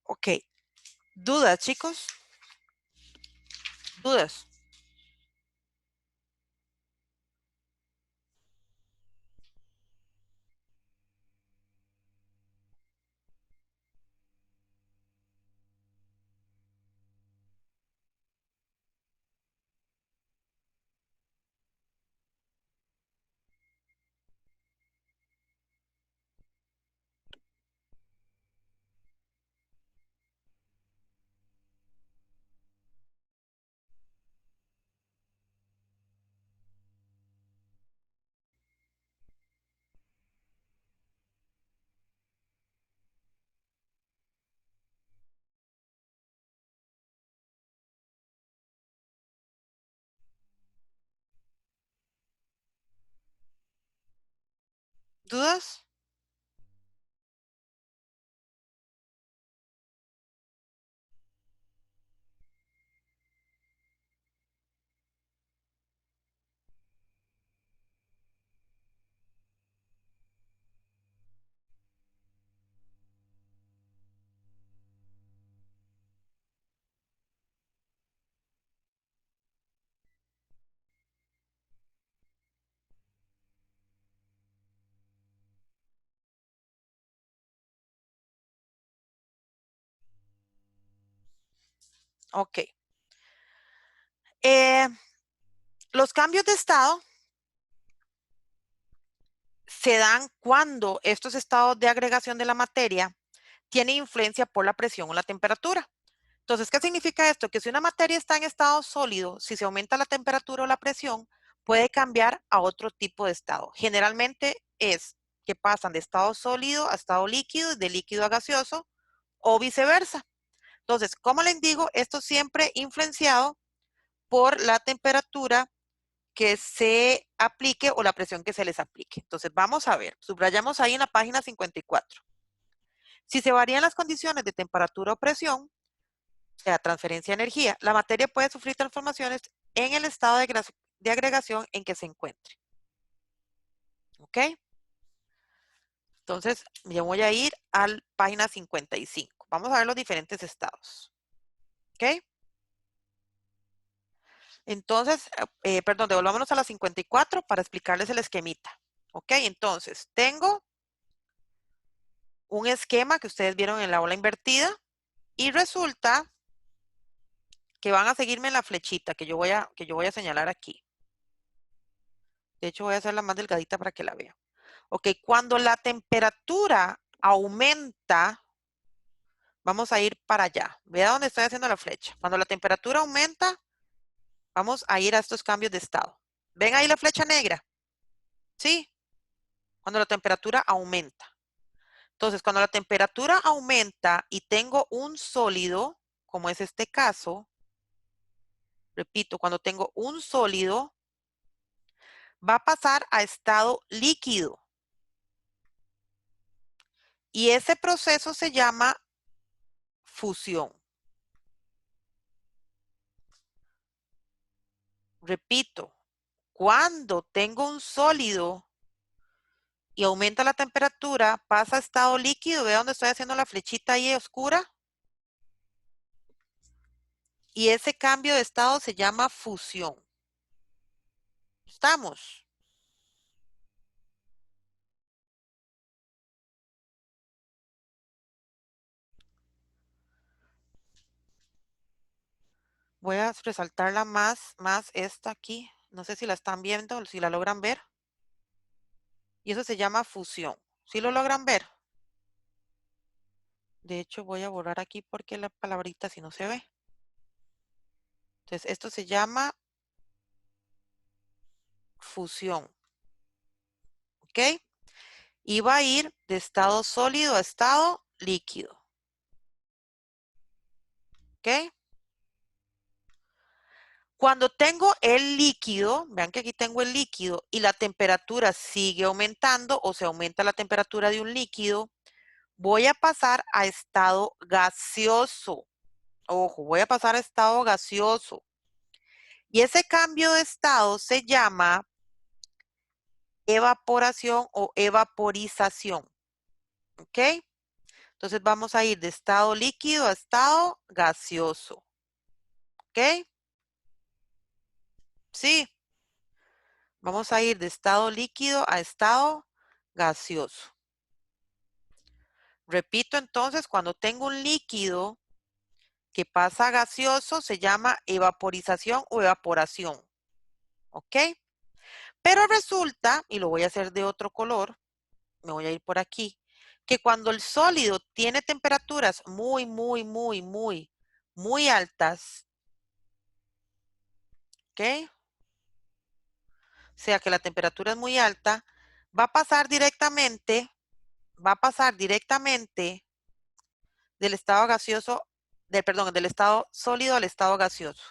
[SPEAKER 1] Ok. ¿Dudas, chicos? ¿Dudas? ¿Dudas? Ok. Los cambios de estado se dan cuando estos estados de agregación de la materia tienen influencia por la presión o la temperatura. Entonces, ¿qué significa esto? Que si una materia está en estado sólido, si se aumenta la temperatura o la presión, puede cambiar a otro tipo de estado. Generalmente es que pasan de estado sólido a estado líquido y de líquido a gaseoso o viceversa. Entonces, como les digo, esto siempre influenciado por la temperatura que se aplique o la presión que se les aplique. Entonces, vamos a ver, subrayamos ahí en la página 54. Si se varían las condiciones de temperatura o presión, o sea, transferencia de energía, la materia puede sufrir transformaciones en el estado de agregación en que se encuentre. ¿Ok? Entonces, yo voy a ir a la página 55. Vamos a ver los diferentes estados. ¿Ok? Entonces, perdón, devolvámonos a la 54 para explicarles el esquemita. ¿Ok? Entonces, tengo un esquema que ustedes vieron en la ola invertida y resulta que van a seguirme en la flechita que yo voy a señalar aquí. De hecho, voy a hacerla más delgadita para que la vean. Ok, cuando la temperatura aumenta, vamos a ir para allá. Vea dónde estoy haciendo la flecha. Cuando la temperatura aumenta, vamos a ir a estos cambios de estado. ¿Ven ahí la flecha negra? Sí, cuando la temperatura aumenta. Entonces, cuando la temperatura aumenta y tengo un sólido, como es este caso, repito, cuando tengo un sólido, va a pasar a estado líquido. Y ese proceso se llama fusión. Repito, cuando tengo un sólido y aumenta la temperatura, pasa a estado líquido. ¿Ve dónde estoy haciendo la flechita ahí oscura? Y ese cambio de estado se llama fusión. ¿Estamos? Voy a resaltarla más esta aquí. No sé si la están viendo o si la logran ver. Y eso se llama fusión. ¿Sí lo logran ver? De hecho, voy a borrar aquí porque la palabrita si no se ve. Entonces, esto se llama fusión. ¿Ok? Y va a ir de estado sólido a estado líquido. ¿Ok? Cuando tengo el líquido, vean que aquí tengo el líquido y la temperatura sigue aumentando o se aumenta la temperatura de un líquido, voy a pasar a estado gaseoso. Ojo, voy a pasar a estado gaseoso. Y ese cambio de estado se llama evaporación o evaporización. ¿Ok? Entonces vamos a ir de estado líquido a estado gaseoso. ¿Ok? Sí. Vamos a ir de estado líquido a estado gaseoso. Repito entonces, cuando tengo un líquido que pasa a gaseoso, se llama evaporización o evaporación. ¿Ok? Pero resulta, y lo voy a hacer de otro color, me voy a ir por aquí, que cuando el sólido tiene temperaturas muy altas, ¿ok? O sea que la temperatura es muy alta, va a pasar directamente, del estado gaseoso, del estado sólido al estado gaseoso.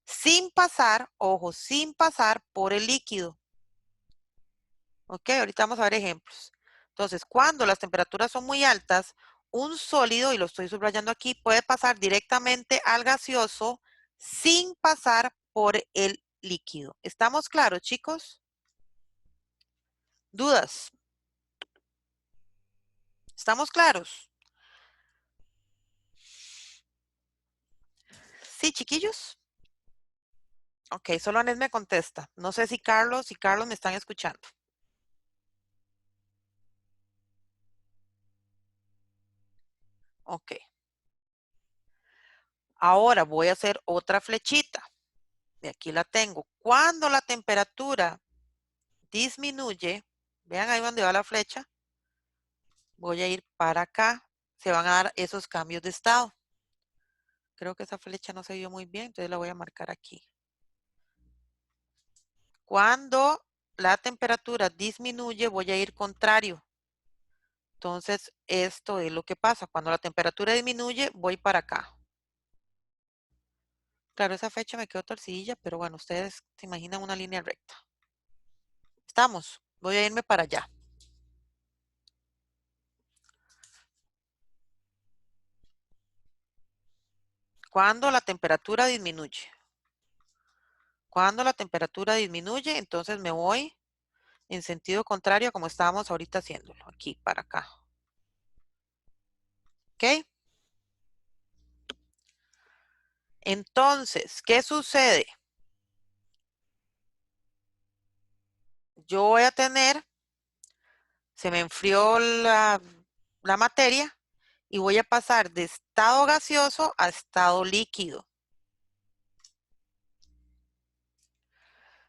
[SPEAKER 1] Sin pasar, ojo, sin pasar por el líquido. Ok, ahorita vamos a ver ejemplos. Entonces, cuando las temperaturas son muy altas, un sólido, y lo estoy subrayando aquí, puede pasar directamente al gaseoso sin pasar por el líquido. ¿Estamos claros, chicos? ¿Dudas? ¿Estamos claros? Sí, chiquillos. Ok, solo Anés me contesta. No sé si Carlos y Carlos me están escuchando. Ok. Ahora voy a hacer otra flechita. Y aquí la tengo. Cuando la temperatura disminuye, vean ahí donde va la flecha, voy a ir para acá. Se van a dar esos cambios de estado. Creo que esa flecha no se vio muy bien, entonces la voy a marcar aquí. Cuando la temperatura disminuye, voy a ir contrario. Entonces, esto es lo que pasa. Cuando la temperatura disminuye, voy para acá. Claro, esa fecha me quedó torcilla, pero bueno, ustedes se imaginan una línea recta. ¿Estamos? Voy a irme para allá. Cuando la temperatura disminuye. Cuando la temperatura disminuye, entonces me voy en sentido contrario a como estábamos ahorita haciéndolo. Aquí, para acá. ¿Ok? Entonces, ¿qué sucede? Yo voy a tener, se me enfrió la materia y voy a pasar de estado gaseoso a estado líquido.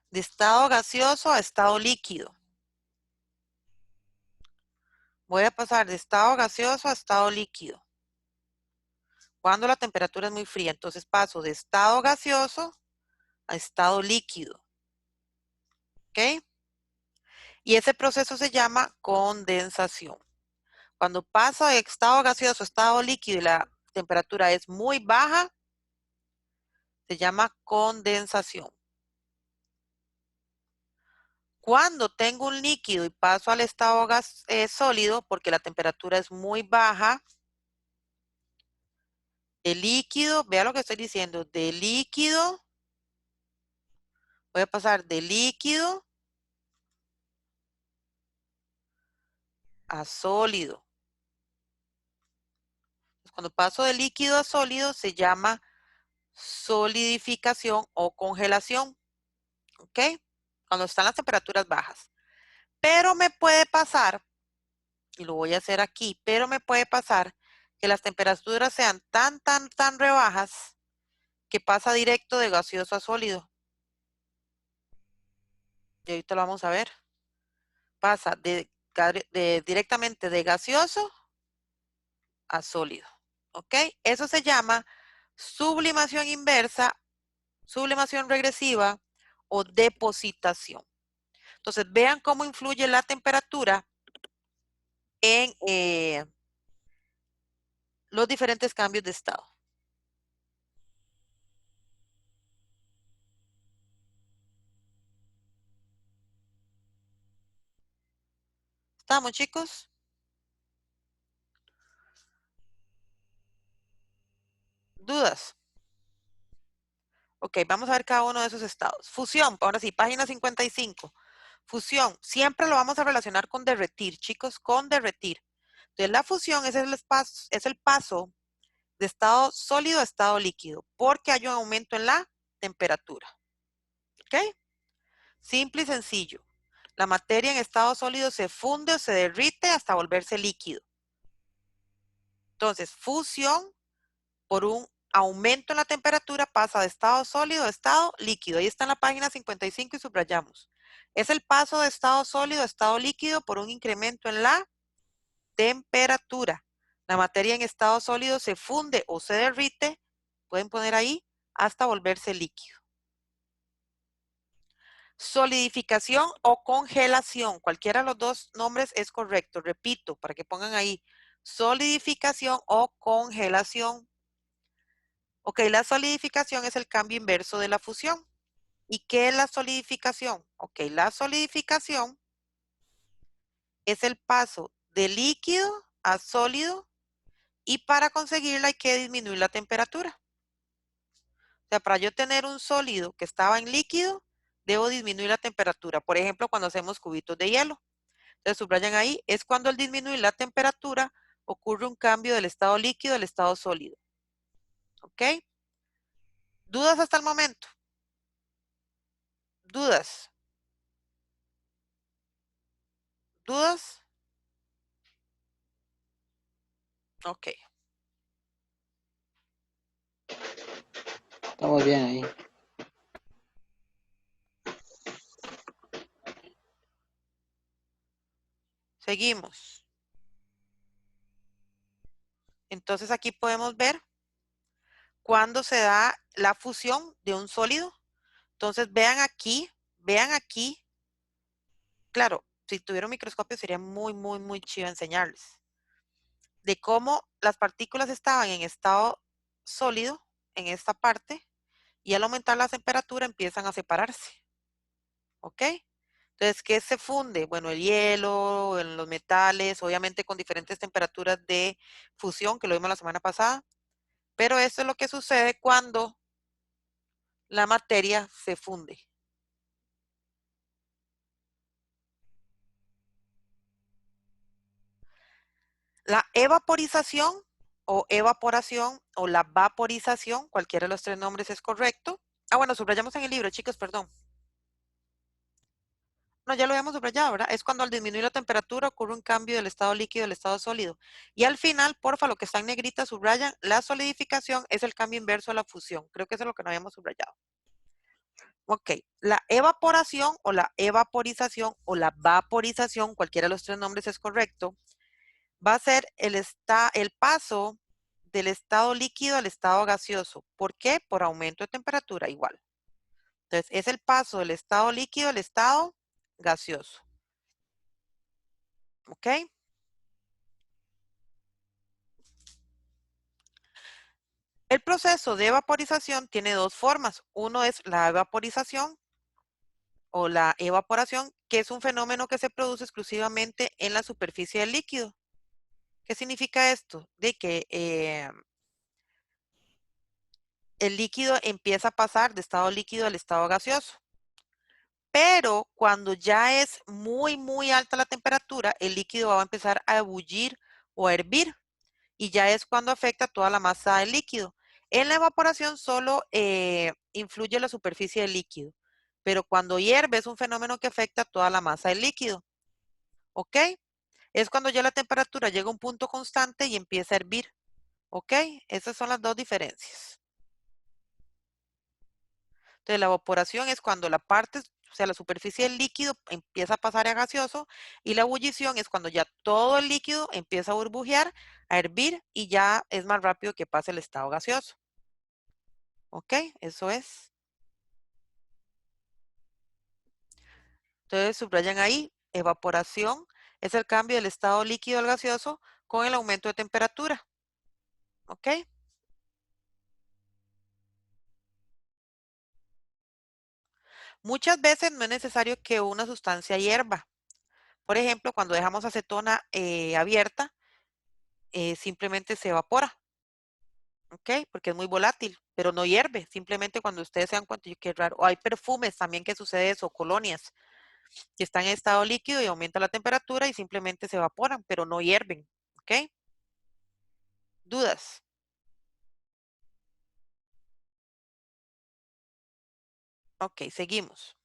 [SPEAKER 1] De estado gaseoso a estado líquido. Voy a pasar de estado gaseoso a estado líquido. Cuando la temperatura es muy fría, entonces paso de estado gaseoso a estado líquido. ¿Ok? Y ese proceso se llama condensación. Cuando pasa de estado gaseoso a estado líquido y la temperatura es muy baja, se llama condensación. Cuando tengo un líquido y paso al estado sólido, porque la temperatura es muy baja, de líquido, vea lo que estoy diciendo, de líquido, voy a pasar de líquido a sólido. Cuando paso de líquido a sólido se llama solidificación o congelación, ¿ok? Cuando están las temperaturas bajas. Pero me puede pasar, y lo voy a hacer aquí, pero me puede pasar que las temperaturas sean tan rebajas que pasa directo de gaseoso a sólido. Y ahorita lo vamos a ver. Pasa directamente de gaseoso a sólido. ¿Ok? Eso se llama sublimación inversa, sublimación regresiva o depositación. Entonces, vean cómo influye la temperatura en los diferentes cambios de estado. ¿Estamos, chicos? ¿Dudas? Ok, vamos a ver cada uno de esos estados. Fusión, ahora sí, página 55. Fusión, siempre lo vamos a relacionar con derretir, chicos, con derretir. Entonces, la fusión es el paso de estado sólido a estado líquido, porque hay un aumento en la temperatura. ¿Ok? Simple y sencillo. La materia en estado sólido se funde o se derrite hasta volverse líquido. Entonces, fusión por un aumento en la temperatura pasa de estado sólido a estado líquido. Ahí está en la página 55 y subrayamos. Es el paso de estado sólido a estado líquido por un incremento en la temperatura. La materia en estado sólido se funde o se derrite, pueden poner ahí, hasta volverse líquido. Solidificación o congelación, cualquiera de los dos nombres es correcto. Repito, para que pongan ahí, solidificación o congelación. Ok, la solidificación es el cambio inverso de la fusión. ¿Y qué es la solidificación? Ok, la solidificación es el paso de líquido a sólido y para conseguirla hay que disminuir la temperatura. O sea, para yo tener un sólido que estaba en líquido, debo disminuir la temperatura. Por ejemplo, cuando hacemos cubitos de hielo. Entonces, subrayan ahí, es cuando al disminuir la temperatura ocurre un cambio del estado líquido al estado sólido. ¿Ok? ¿Dudas hasta el momento? ¿Dudas? ¿Dudas? Ok.
[SPEAKER 2] Estamos bien ahí.
[SPEAKER 1] Seguimos. Entonces aquí podemos ver cuando se da la fusión de un sólido. Entonces vean aquí. Claro, si tuviera un microscopio sería muy, muy, muy chido enseñarles. De cómo las partículas estaban en estado sólido en esta parte y al aumentar la temperatura empiezan a separarse. ¿Ok? Entonces, ¿qué se funde? Bueno, el hielo, en los metales, obviamente con diferentes temperaturas de fusión, que lo vimos la semana pasada, pero esto es lo que sucede cuando la materia se funde. La evaporización o evaporación o la vaporización, cualquiera de los tres nombres es correcto. Ah, bueno, subrayamos en el libro, chicos, perdón. No, ya lo habíamos subrayado, ¿verdad? Es cuando al disminuir la temperatura ocurre un cambio del estado líquido al estado sólido. Y al final, porfa, lo que está en negrita subrayan, la solidificación es el cambio inverso a la fusión. Creo que eso es lo que no habíamos subrayado. Ok, la evaporación o la evaporización o la vaporización, cualquiera de los tres nombres es correcto, va a ser el paso del estado líquido al estado gaseoso. ¿Por qué? Por aumento de temperatura, igual. Entonces, es el paso del estado líquido al estado gaseoso. ¿Ok? El proceso de vaporización tiene dos formas. Uno es la vaporización o la evaporación, que es un fenómeno que se produce exclusivamente en la superficie del líquido. ¿Qué significa esto? De que el líquido empieza a pasar de estado líquido al estado gaseoso. Pero cuando ya es muy, muy alta la temperatura, el líquido va a empezar a ebullir o a hervir. Y ya es cuando afecta toda la masa del líquido. En la evaporación solo influye la superficie del líquido, pero cuando hierve es un fenómeno que afecta toda la masa del líquido. ¿Ok? Es cuando ya la temperatura llega a un punto constante y empieza a hervir. ¿Ok? Esas son las dos diferencias. Entonces, la evaporación es cuando la parte, o sea, la superficie del líquido empieza a pasar a gaseoso y la ebullición es cuando ya todo el líquido empieza a burbujear, a hervir y ya es más rápido que pase el estado gaseoso. ¿Ok? Eso es. Entonces, subrayan ahí, evaporación es el cambio del estado líquido al gaseoso con el aumento de temperatura. ¿Ok? Muchas veces no es necesario que una sustancia hierva. Por ejemplo, cuando dejamos acetona abierta, simplemente se evapora. ¿Ok? Porque es muy volátil, pero no hierve. Simplemente cuando ustedes se dan cuenta, qué raro. O hay perfumes también que sucede eso, colonias, que están en estado líquido y aumenta la temperatura y simplemente se evaporan, pero no hierven. ¿Ok? ¿Dudas? Ok, seguimos.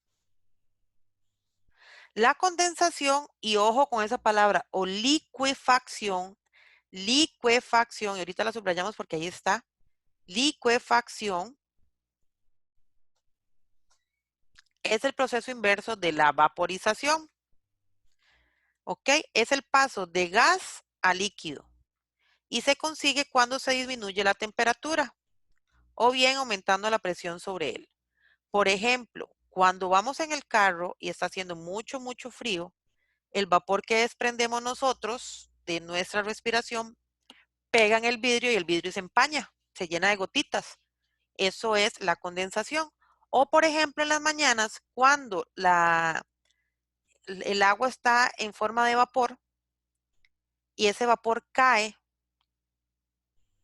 [SPEAKER 1] La condensación, y ojo con esa palabra, o licuefacción, y ahorita la subrayamos porque ahí está, licuefacción, es el proceso inverso de la vaporización, ¿ok? Es el paso de gas a líquido y se consigue cuando se disminuye la temperatura o bien aumentando la presión sobre él. Por ejemplo, cuando vamos en el carro y está haciendo mucho, mucho frío, el vapor que desprendemos nosotros de nuestra respiración pega en el vidrio y el vidrio se empaña, se llena de gotitas. Eso es la condensación. O por ejemplo en las mañanas cuando el agua está en forma de vapor y ese vapor cae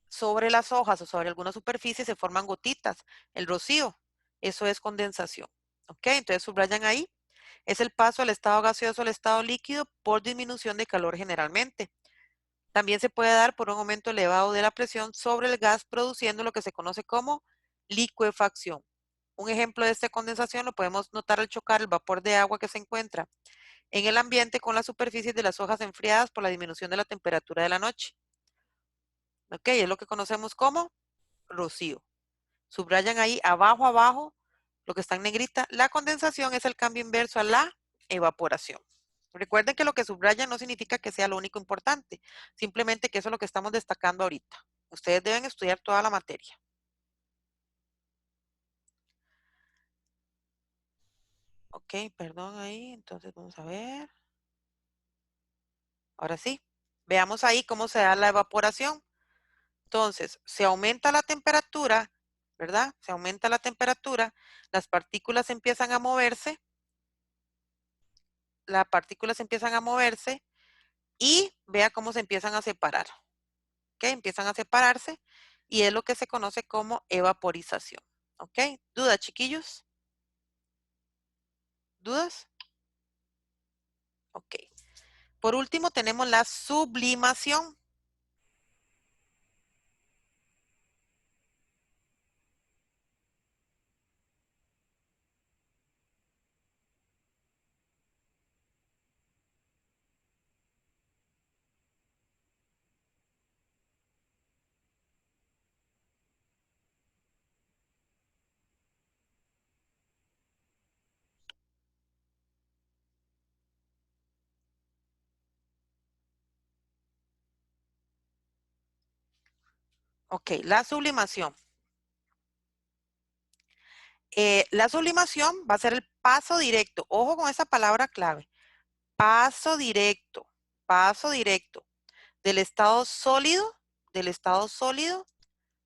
[SPEAKER 1] sobre las hojas o sobre alguna superficie, se forman gotitas, el rocío. Eso es condensación. ¿Ok? Entonces subrayan ahí. Es el paso al estado gaseoso al estado líquido por disminución de calor generalmente. También se puede dar por un aumento elevado de la presión sobre el gas, produciendo lo que se conoce como licuefacción. Un ejemplo de esta condensación lo podemos notar al chocar el vapor de agua que se encuentra en el ambiente con las superficies de las hojas enfriadas por la disminución de la temperatura de la noche. ¿Ok? Es lo que conocemos como rocío. Subrayan ahí abajo, abajo, lo que está en negrita. La condensación es el cambio inverso a la evaporación. Recuerden que lo que subrayan no significa que sea lo único importante, simplemente que eso es lo que estamos destacando ahorita. Ustedes deben estudiar toda la materia. Ok, perdón ahí, entonces vamos a ver. Ahora sí, veamos ahí cómo se da la evaporación. Entonces, se aumenta la temperatura, ¿verdad? Se aumenta la temperatura, las partículas empiezan a moverse, y vea cómo se empiezan a separar. ¿Ok? Empiezan a separarse y es lo que se conoce como evaporización. ¿Ok? ¿Dudas, chiquillos? ¿Dudas? Ok. Por último, tenemos la sublimación. Ok, la sublimación. La sublimación va a ser el paso directo. Ojo con esa palabra clave. Paso directo del estado sólido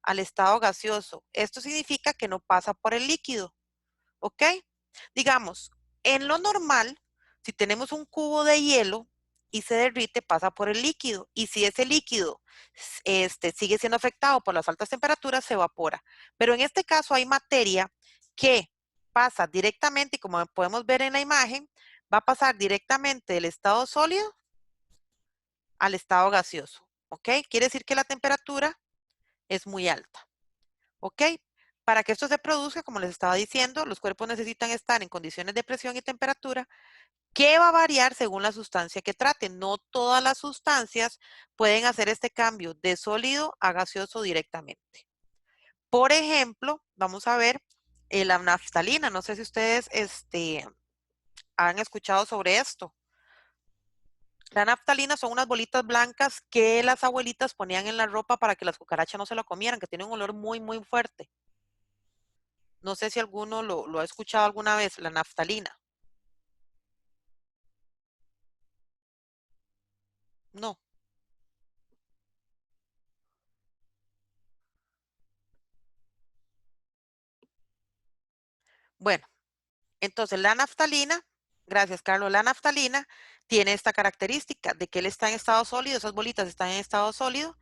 [SPEAKER 1] al estado gaseoso. Esto significa que no pasa por el líquido. ¿Ok? Digamos, en lo normal, si tenemos un cubo de hielo y se derrite, pasa por el líquido. Y si ese líquido sigue siendo afectado por las altas temperaturas, se evapora. Pero en este caso hay materia que pasa directamente, y como podemos ver en la imagen, va a pasar directamente del estado sólido al estado gaseoso. ¿Ok? Quiere decir que la temperatura es muy alta. ¿Ok? Para que esto se produzca, como les estaba diciendo, los cuerpos necesitan estar en condiciones de presión y temperatura que va a variar según la sustancia que traten. No todas las sustancias pueden hacer este cambio de sólido a gaseoso directamente. Por ejemplo, vamos a ver la naftalina. No sé si ustedes han escuchado sobre esto. La naftalina son unas bolitas blancas que las abuelitas ponían en la ropa para que las cucarachas no se lo comieran, que tiene un olor muy, muy fuerte. No sé si alguno lo ha escuchado alguna vez, la naftalina. No. Bueno, entonces la naftalina, gracias Carlos, la naftalina tiene esta característica de que él está en estado sólido, esas bolitas están en estado sólido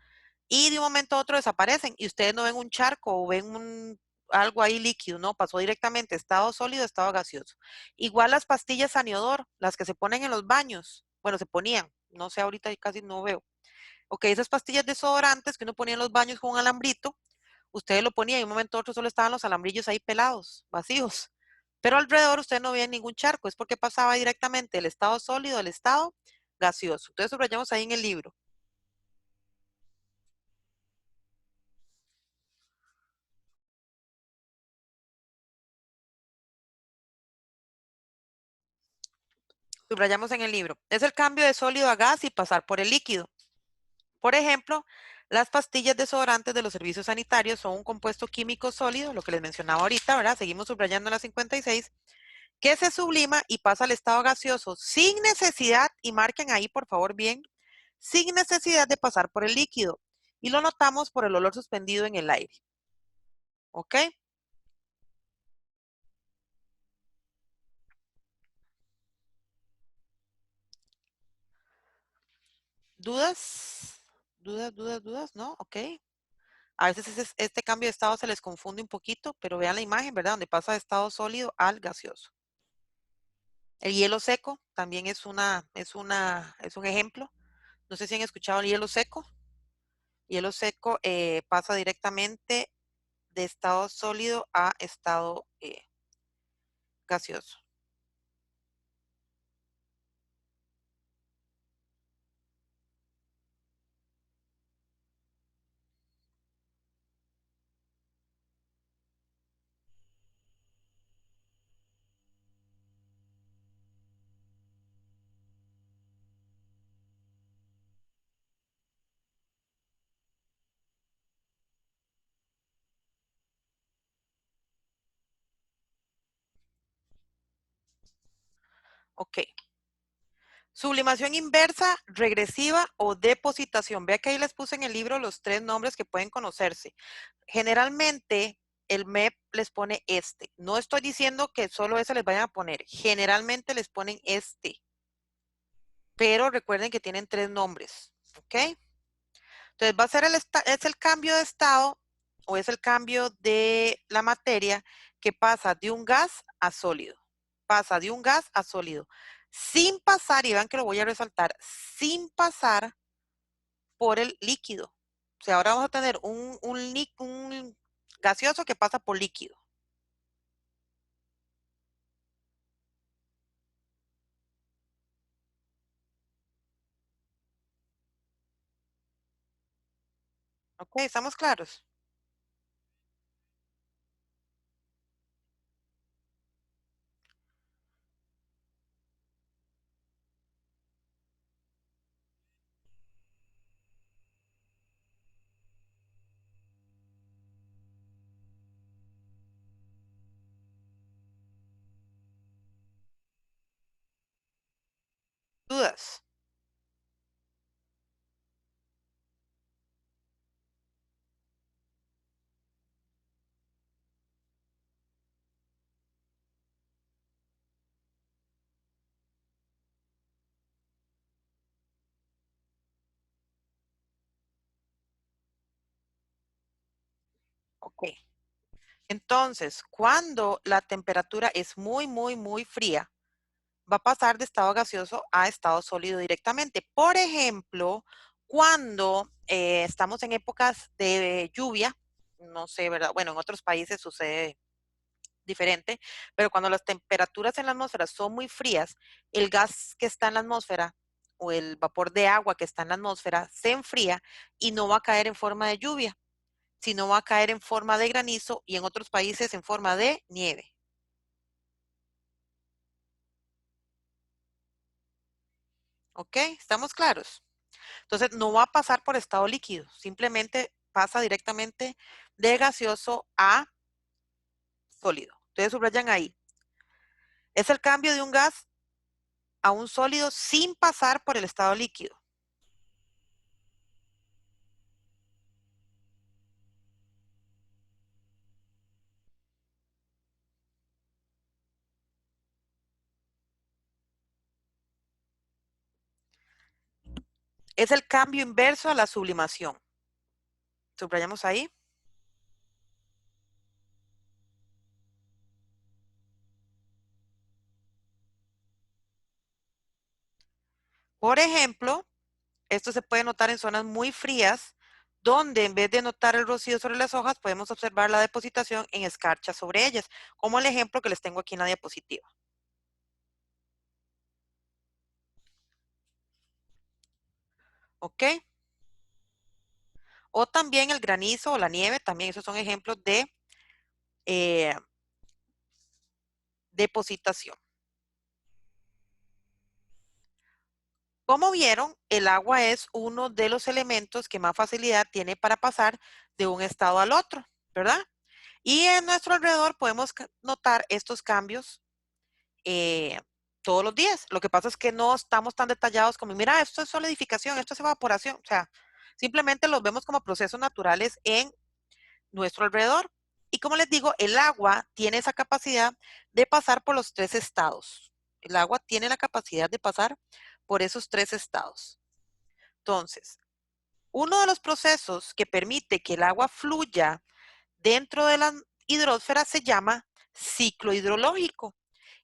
[SPEAKER 1] y de un momento a otro desaparecen y ustedes no ven un charco o ven algo ahí líquido, no, pasó directamente estado sólido a estado gaseoso. Igual las pastillas aniodor, las que se ponen en los baños, bueno, se ponían, no sé, ahorita casi no veo. Ok, esas pastillas desodorantes que uno ponía en los baños con un alambrito, ustedes lo ponían y de un momento a otro solo estaban los alambrillos ahí pelados, vacíos. Pero alrededor ustedes no veían ningún charco, es porque pasaba directamente del estado sólido al estado gaseoso. Entonces subrayamos ahí en el libro. Subrayamos en el libro. Es el cambio de sólido a gas y pasar por el líquido. Por ejemplo, las pastillas desodorantes de los servicios sanitarios son un compuesto químico sólido, lo que les mencionaba ahorita, ¿verdad? Seguimos subrayando en la 56, que se sublima y pasa al estado gaseoso sin necesidad, y marquen ahí por favor bien, sin necesidad de pasar por el líquido. Y lo notamos por el olor suspendido en el aire. ¿Ok? ¿Dudas? ¿Dudas? ¿No? Ok. A veces este cambio de estado se les confunde un poquito, pero vean la imagen, ¿verdad? Donde pasa de estado sólido al gaseoso. El hielo seco también es un ejemplo. No sé si han escuchado el hielo seco. Hielo seco pasa directamente de estado sólido a estado gaseoso. Ok. Sublimación inversa, regresiva o depositación. Vea que ahí les puse en el libro los 3 nombres que pueden conocerse. Generalmente, el MEP les pone este. No estoy diciendo que solo ese les vayan a poner. Generalmente les ponen este. Pero recuerden que tienen 3 nombres. ¿Ok? Entonces, va a ser es el cambio de estado o es el cambio de la materia que pasa de un gas a sólido. Pasa de un gas a sólido. Sin pasar, y vean que lo voy a resaltar, sin pasar por el líquido. O sea, ahora vamos a tener un gaseoso que pasa por líquido. ¿Ok? ¿Estamos claros? ¿Dudas? Ok. Entonces, cuando la temperatura es muy, muy, muy fría, va a pasar de estado gaseoso a estado sólido directamente. Por ejemplo, cuando estamos en épocas de lluvia, no sé, ¿verdad? Bueno, en otros países sucede diferente, pero cuando las temperaturas en la atmósfera son muy frías, el gas que está en la atmósfera o el vapor de agua que está en la atmósfera se enfría y no va a caer en forma de lluvia, sino va a caer en forma de granizo y en otros países en forma de nieve. ¿Ok? ¿Estamos claros? Entonces, no va a pasar por estado líquido, simplemente pasa directamente de gaseoso a sólido. Ustedes subrayan ahí. Es el cambio de un gas a un sólido sin pasar por el estado líquido. Es el cambio inverso a la sublimación. Subrayamos ahí. Por ejemplo, esto se puede notar en zonas muy frías, donde en vez de notar el rocío sobre las hojas, podemos observar la depositación en escarcha sobre ellas, como el ejemplo que les tengo aquí en la diapositiva. ¿Ok? O también el granizo o la nieve, también esos son ejemplos de eh, depositación. Como vieron, el agua es uno de los elementos que más facilidad tiene para pasar de un estado al otro, ¿verdad? Y en nuestro alrededor podemos notar estos cambios eh, todos los días. Lo que pasa es que no estamos tan detallados como, mira, esto es solidificación, esto es evaporación. O sea, simplemente los vemos como procesos naturales en nuestro alrededor. Y como les digo, el agua tiene esa capacidad de pasar por los 3 estados. El agua tiene la capacidad de pasar por esos 3 estados. Entonces, uno de los procesos que permite que el agua fluya dentro de la hidrosfera se llama ciclo hidrológico.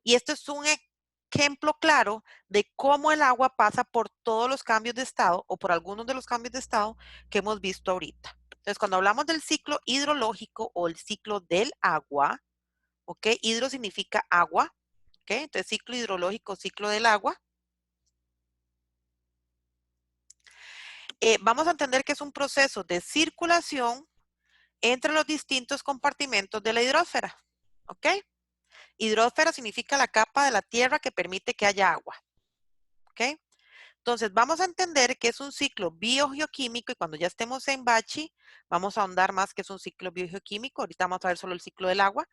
[SPEAKER 1] Y esto es un ejemplo claro de cómo el agua pasa por todos los cambios de estado o por algunos de los cambios de estado que hemos visto ahorita. Entonces, cuando hablamos del ciclo hidrológico o el ciclo del agua, ¿ok? Hidro significa agua, ¿ok? Entonces, ciclo hidrológico, ciclo del agua. Vamos a entender que es un proceso de circulación entre los distintos compartimentos de la hidrosfera, ¿ok? Hidrosfera significa la capa de la tierra que permite que haya agua, ¿ok? Entonces, vamos a entender que es un ciclo biogeoquímico y cuando ya estemos en Bachi, vamos a ahondar más que es un ciclo biogeoquímico. Ahorita vamos a ver solo el ciclo del agua,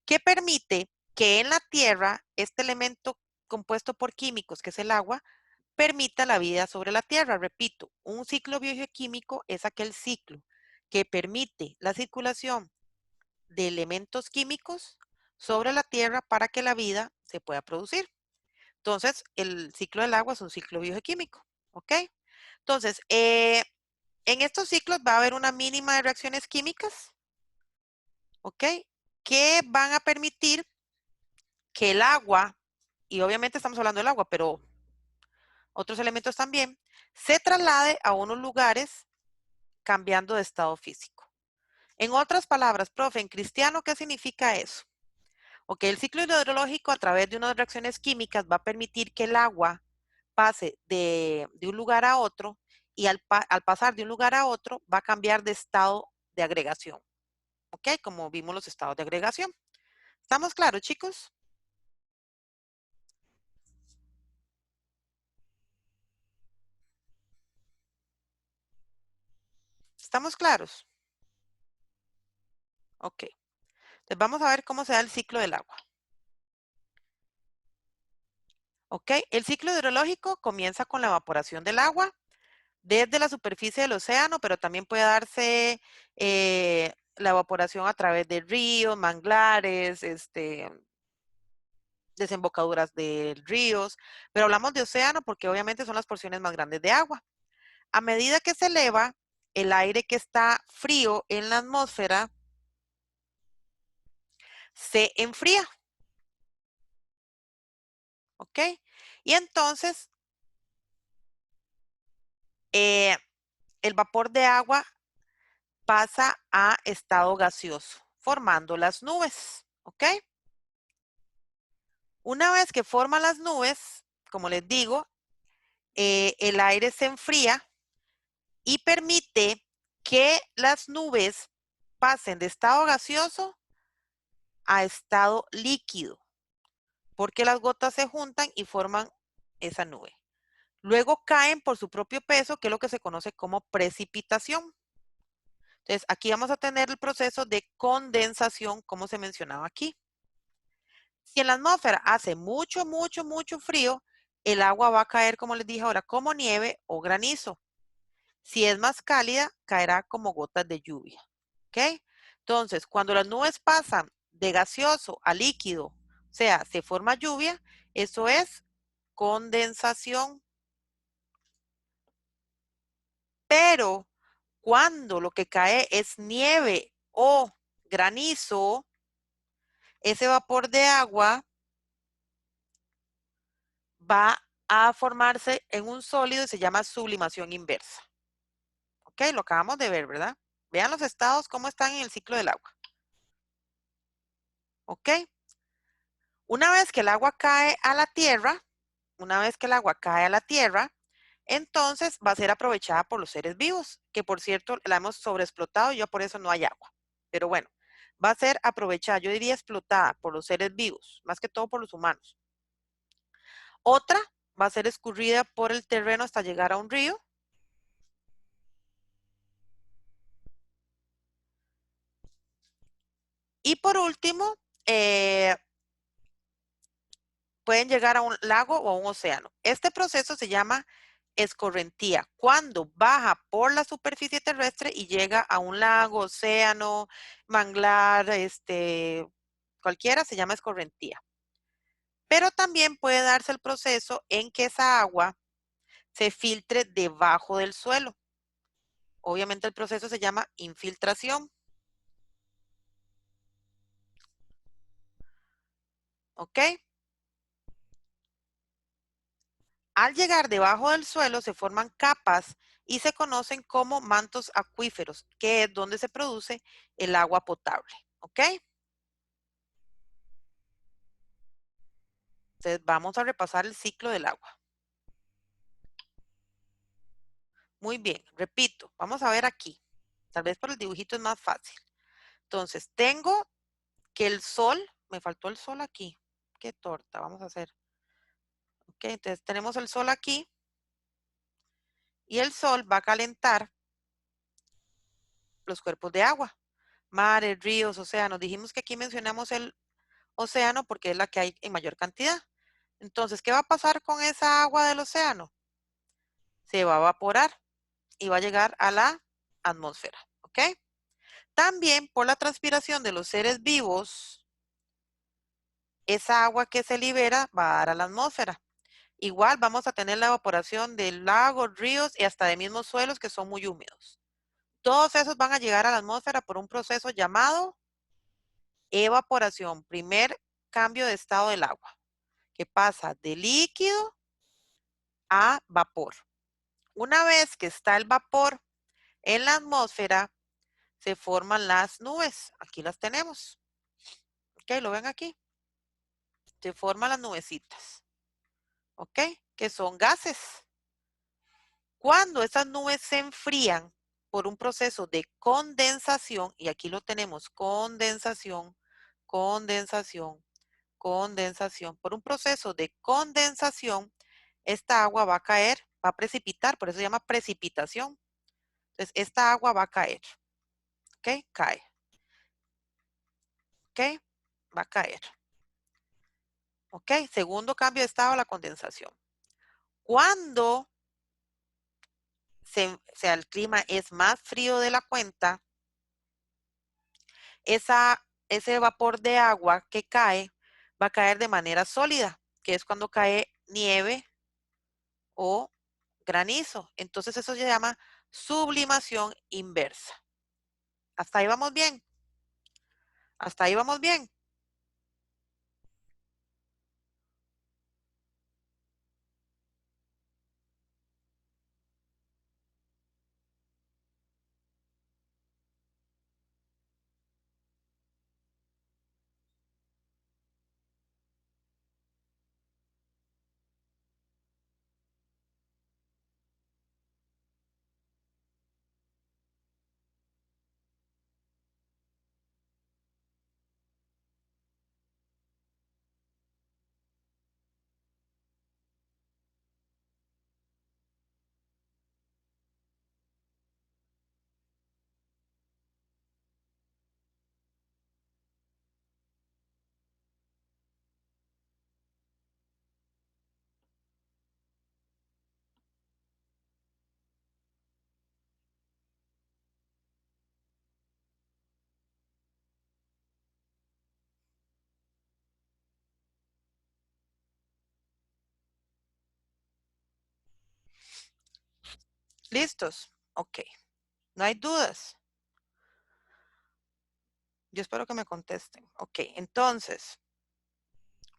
[SPEAKER 1] que permite que en la tierra este elemento compuesto por químicos, que es el agua, permita la vida sobre la Tierra. Repito, un ciclo biogeoquímico es aquel ciclo que permite la circulación de elementos químicos sobre la Tierra para que la vida se pueda producir. Entonces, el ciclo del agua es un ciclo biogequímico, ¿ok? Entonces, en estos ciclos va a haber una mínima de reacciones químicas, ¿ok? Que van a permitir que el agua, y obviamente estamos hablando del agua, pero otros elementos también, se traslade a unos lugares cambiando de estado físico. En otras palabras, profe, en cristiano, ¿qué significa eso? Ok, el ciclo hidrológico a través de unas reacciones químicas va a permitir que el agua pase de un lugar a otro y al pasar de un lugar a otro va a cambiar de estado de agregación. Ok, como vimos los estados de agregación. ¿Estamos claros, chicos? ¿Estamos claros? Ok. Entonces vamos a ver cómo se da el ciclo del agua. Ok, el ciclo hidrológico comienza con la evaporación del agua desde la superficie del océano, pero también puede darse la evaporación a través de ríos, manglares, desembocaduras de ríos, pero hablamos de océano porque obviamente son las porciones más grandes de agua. A medida que se eleva, el aire que está frío en la atmósfera se enfría, ¿ok? Y entonces eh, el vapor de agua pasa a estado gaseoso, formando las nubes, ¿ok? Una vez que forman las nubes, como les digo, el aire se enfría y permite que las nubes pasen de estado gaseoso a estado líquido, porque las gotas se juntan y forman esa nube. Luego caen por su propio peso, que es lo que se conoce como precipitación. Entonces, aquí vamos a tener el proceso de condensación, como se mencionaba aquí. Si en la atmósfera hace mucho, mucho, mucho frío, el agua va a caer, como les dije ahora, como nieve o granizo. Si es más cálida, caerá como gotas de lluvia. ¿Ok? Entonces, cuando las nubes pasan de gaseoso a líquido, o sea, se forma lluvia, eso es condensación. Pero cuando lo que cae es nieve o granizo, ese vapor de agua va a formarse en un sólido y se llama sublimación inversa. ¿Ok? Lo acabamos de ver, ¿verdad? Vean los estados, cómo están en el ciclo del agua. ¿Ok? Una vez que el agua cae a la tierra, entonces va a ser aprovechada por los seres vivos, que por cierto la hemos sobreexplotado y ya por eso no hay agua. Pero bueno, va a ser aprovechada, yo diría explotada por los seres vivos, más que todo por los humanos. Otra va a ser escurrida por el terreno hasta llegar a un río. Y por último, pueden llegar a un lago o a un océano. Este proceso se llama escorrentía, cuando baja por la superficie terrestre y llega a un lago, océano, manglar, cualquiera se llama escorrentía. Pero también puede darse el proceso en que esa agua se filtre debajo del suelo. Obviamente el proceso se llama infiltración. ¿Ok? Al llegar debajo del suelo se forman capas y se conocen como mantos acuíferos, que es donde se produce el agua potable. ¿Ok? Entonces vamos a repasar el ciclo del agua. Muy bien, repito, vamos a ver aquí. Tal vez por el dibujito es más fácil. Entonces, tengo que el sol, me faltó el sol aquí. Qué torta, vamos a hacer. Ok, entonces tenemos el sol aquí y el sol va a calentar los cuerpos de agua, mares, ríos, océanos. Dijimos que aquí mencionamos el océano porque es la que hay en mayor cantidad. Entonces, ¿qué va a pasar con esa agua del océano? Se va a evaporar y va a llegar a la atmósfera, ¿ok? También por la transpiración de los seres vivos, esa agua que se libera va a dar a la atmósfera. Igual vamos a tener la evaporación de lagos, ríos y hasta de mismos suelos que son muy húmedos. Todos esos van a llegar a la atmósfera por un proceso llamado evaporación, primer cambio de estado del agua, que pasa de líquido a vapor. Una vez que está el vapor en la atmósfera, se forman las nubes. Aquí las tenemos. ¿Ok? ¿Lo ven aquí? Se forman las nubecitas. ¿Ok? Que son gases. Cuando esas nubes se enfrían por un proceso de condensación, y aquí lo tenemos, condensación, condensación, condensación. Por un proceso de condensación, esta agua va a caer, va a precipitar, por eso se llama precipitación. Entonces, esta agua va a caer, ¿ok? Cae, ¿ok? Va a caer, ¿ok? Segundo cambio de estado, la condensación. Cuando sea, el clima es más frío de la cuenta, ese vapor de agua que cae va a caer de manera sólida, que es cuando cae nieve o granizo. Entonces eso se llama sublimación inversa. Hasta ahí vamos bien. Hasta ahí vamos bien. ¿Listos? Ok. No hay dudas. Yo espero que me contesten. Ok, entonces,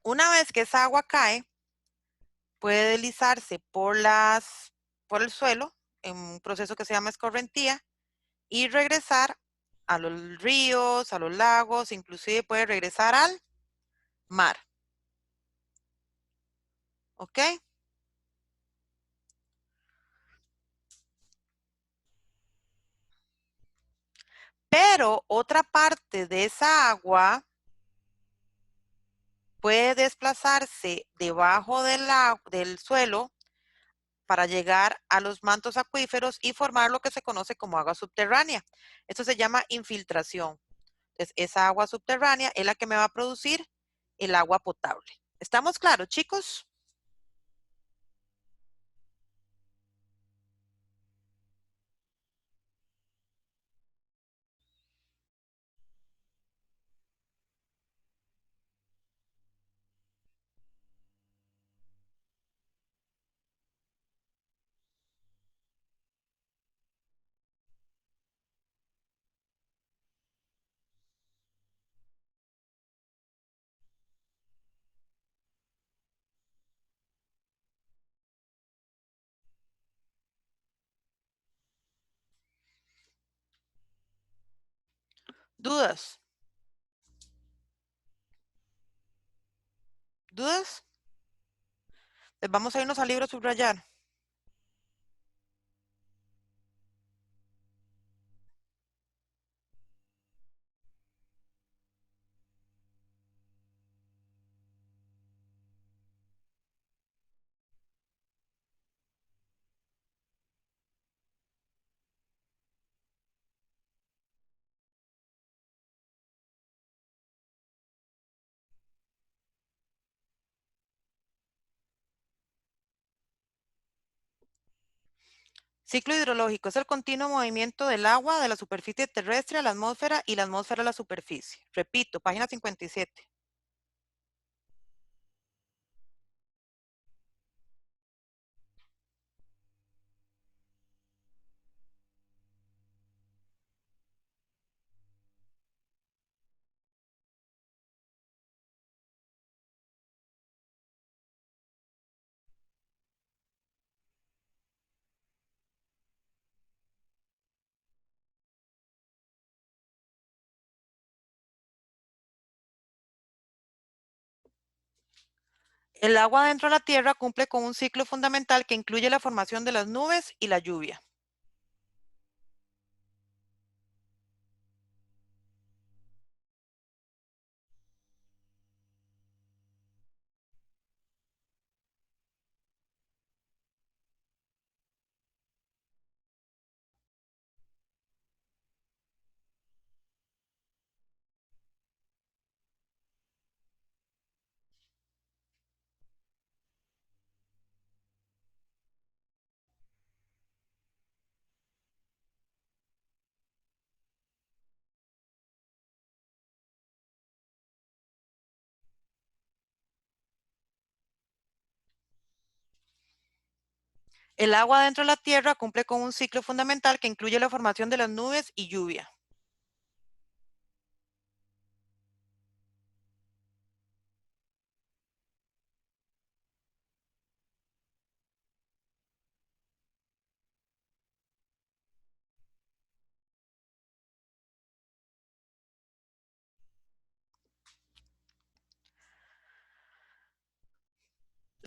[SPEAKER 1] una vez que esa agua cae, puede deslizarse por el suelo en un proceso que se llama escorrentía y regresar a los ríos, a los lagos, inclusive puede regresar al mar. ¿Ok? Pero otra parte de esa agua puede desplazarse debajo del suelo para llegar a los mantos acuíferos y formar lo que se conoce como agua subterránea. Esto se llama infiltración. Entonces, esa agua subterránea es la que me va a producir el agua potable. ¿Estamos claros, chicos? ¿Dudas? ¿Dudas? Pues vamos a irnos al libro a subrayar. Ciclo hidrológico es el continuo movimiento del agua de la superficie terrestre a la atmósfera y la atmósfera a la superficie. Repito, página 57. El agua dentro de la Tierra cumple con un ciclo fundamental que incluye la formación de las nubes y la lluvia. El agua dentro de la Tierra cumple con un ciclo fundamental que incluye la formación de las nubes y lluvia.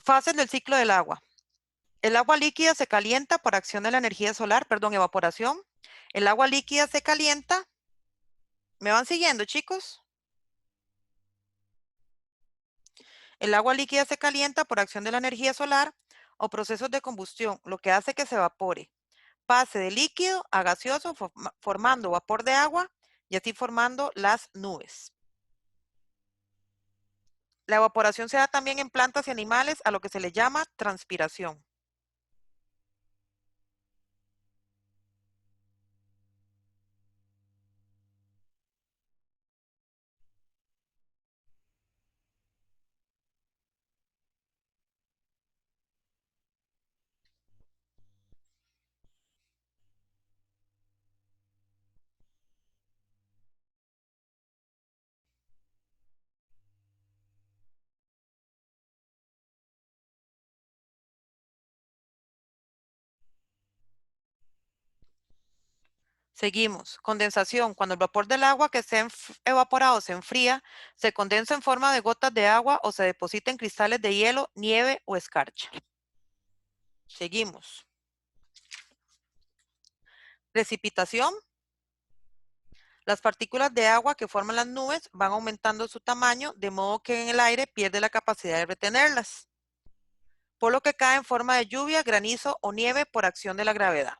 [SPEAKER 1] Fases del ciclo del agua. El agua líquida se calienta por acción de la energía solar, perdón, evaporación. El agua líquida se calienta. ¿Me van siguiendo, chicos? El agua líquida se calienta por acción de la energía solar o procesos de combustión, lo que hace que se evapore. Pase de líquido a gaseoso formando vapor de agua y así formando las nubes. La evaporación se da también en plantas y animales, a lo que se le llama transpiración. Seguimos. Condensación. Cuando el vapor del agua que se ha evaporado se enfría, se condensa en forma de gotas de agua o se deposita en cristales de hielo, nieve o escarcha. Seguimos. Precipitación. Las partículas de agua que forman las nubes van aumentando su tamaño, de modo que en el aire pierde la capacidad de retenerlas, por lo que cae en forma de lluvia, granizo o nieve por acción de la gravedad.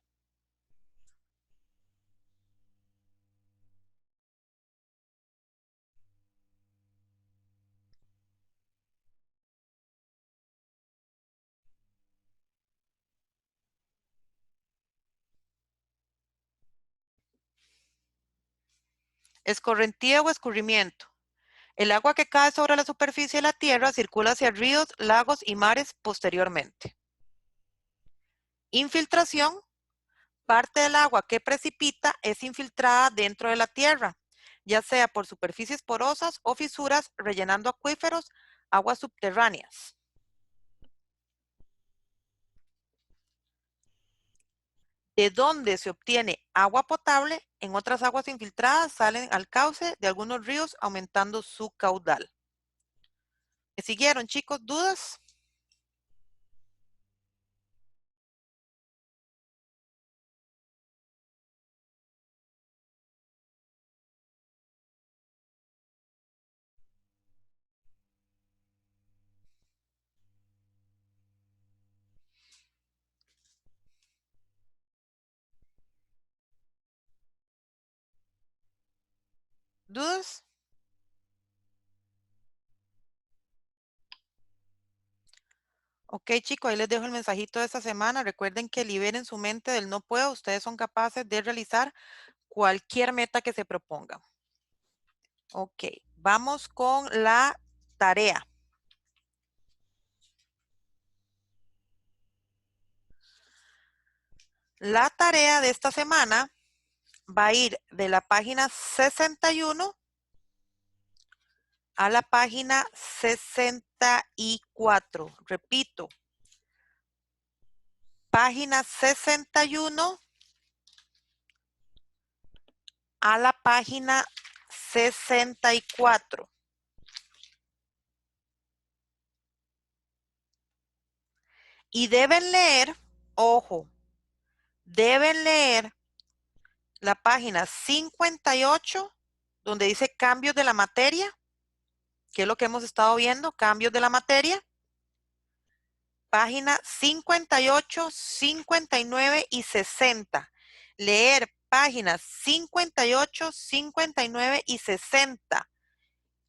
[SPEAKER 1] Escorrentía o escurrimiento. El agua que cae sobre la superficie de la Tierra circula hacia ríos, lagos y mares posteriormente. Infiltración. Parte del agua que precipita es infiltrada dentro de la Tierra, ya sea por superficies porosas o fisuras, rellenando acuíferos, aguas subterráneas. De donde se obtiene agua potable, en otras aguas infiltradas salen al cauce de algunos ríos, aumentando su caudal. ¿Me siguieron, chicos? ¿Dudas? ¿Dudas? Ok, chicos, ahí les dejo el mensajito de esta semana. Recuerden que liberen su mente del no puedo. Ustedes son capaces de realizar cualquier meta que se propongan. Ok, vamos con la tarea. La tarea de esta semana va a ir de la página 61 a la página 64. Repito, página 61 a la página 64. Y deben leer, ojo, deben leer la página 58, donde dice cambios de la materia, que es lo que hemos estado viendo, cambios de la materia. Página 58, 59 y 60. Leer páginas 58, 59 y 60.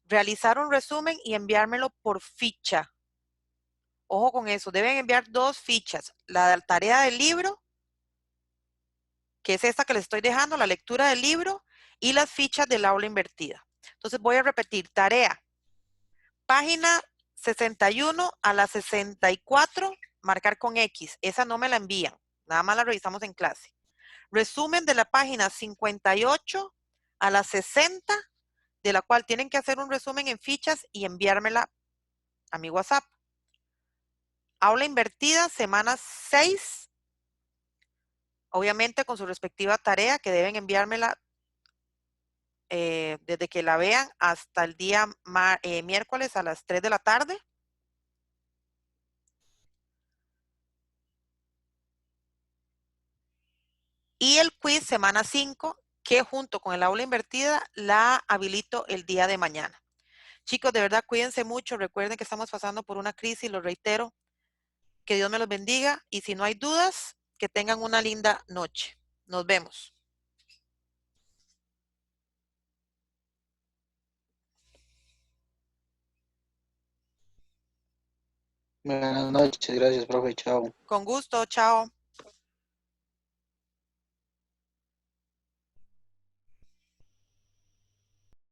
[SPEAKER 1] Realizar un resumen y enviármelo por ficha. Ojo con eso, deben enviar 2 fichas. La tarea del libro, que es esta que les estoy dejando, la lectura del libro, y las fichas del aula invertida. Entonces voy a repetir, tarea, página 61 a la 64, marcar con X. Esa no me la envían, nada más la revisamos en clase. Resumen de la página 58 a la 60, de la cual tienen que hacer un resumen en fichas y enviármela a mi WhatsApp. Aula invertida, semana 6, obviamente con su respectiva tarea, que deben enviármela desde que la vean hasta el día miércoles a las 3 de la tarde. Y el quiz semana 5, que junto con el aula invertida la habilito el día de mañana. Chicos, de verdad, cuídense mucho. Recuerden que estamos pasando por una crisis, lo reitero. Que Dios me los bendiga y si no hay dudas, que tengan una linda noche. Nos vemos.
[SPEAKER 2] Buenas noches, gracias, profe. Chao.
[SPEAKER 1] Con gusto, chao.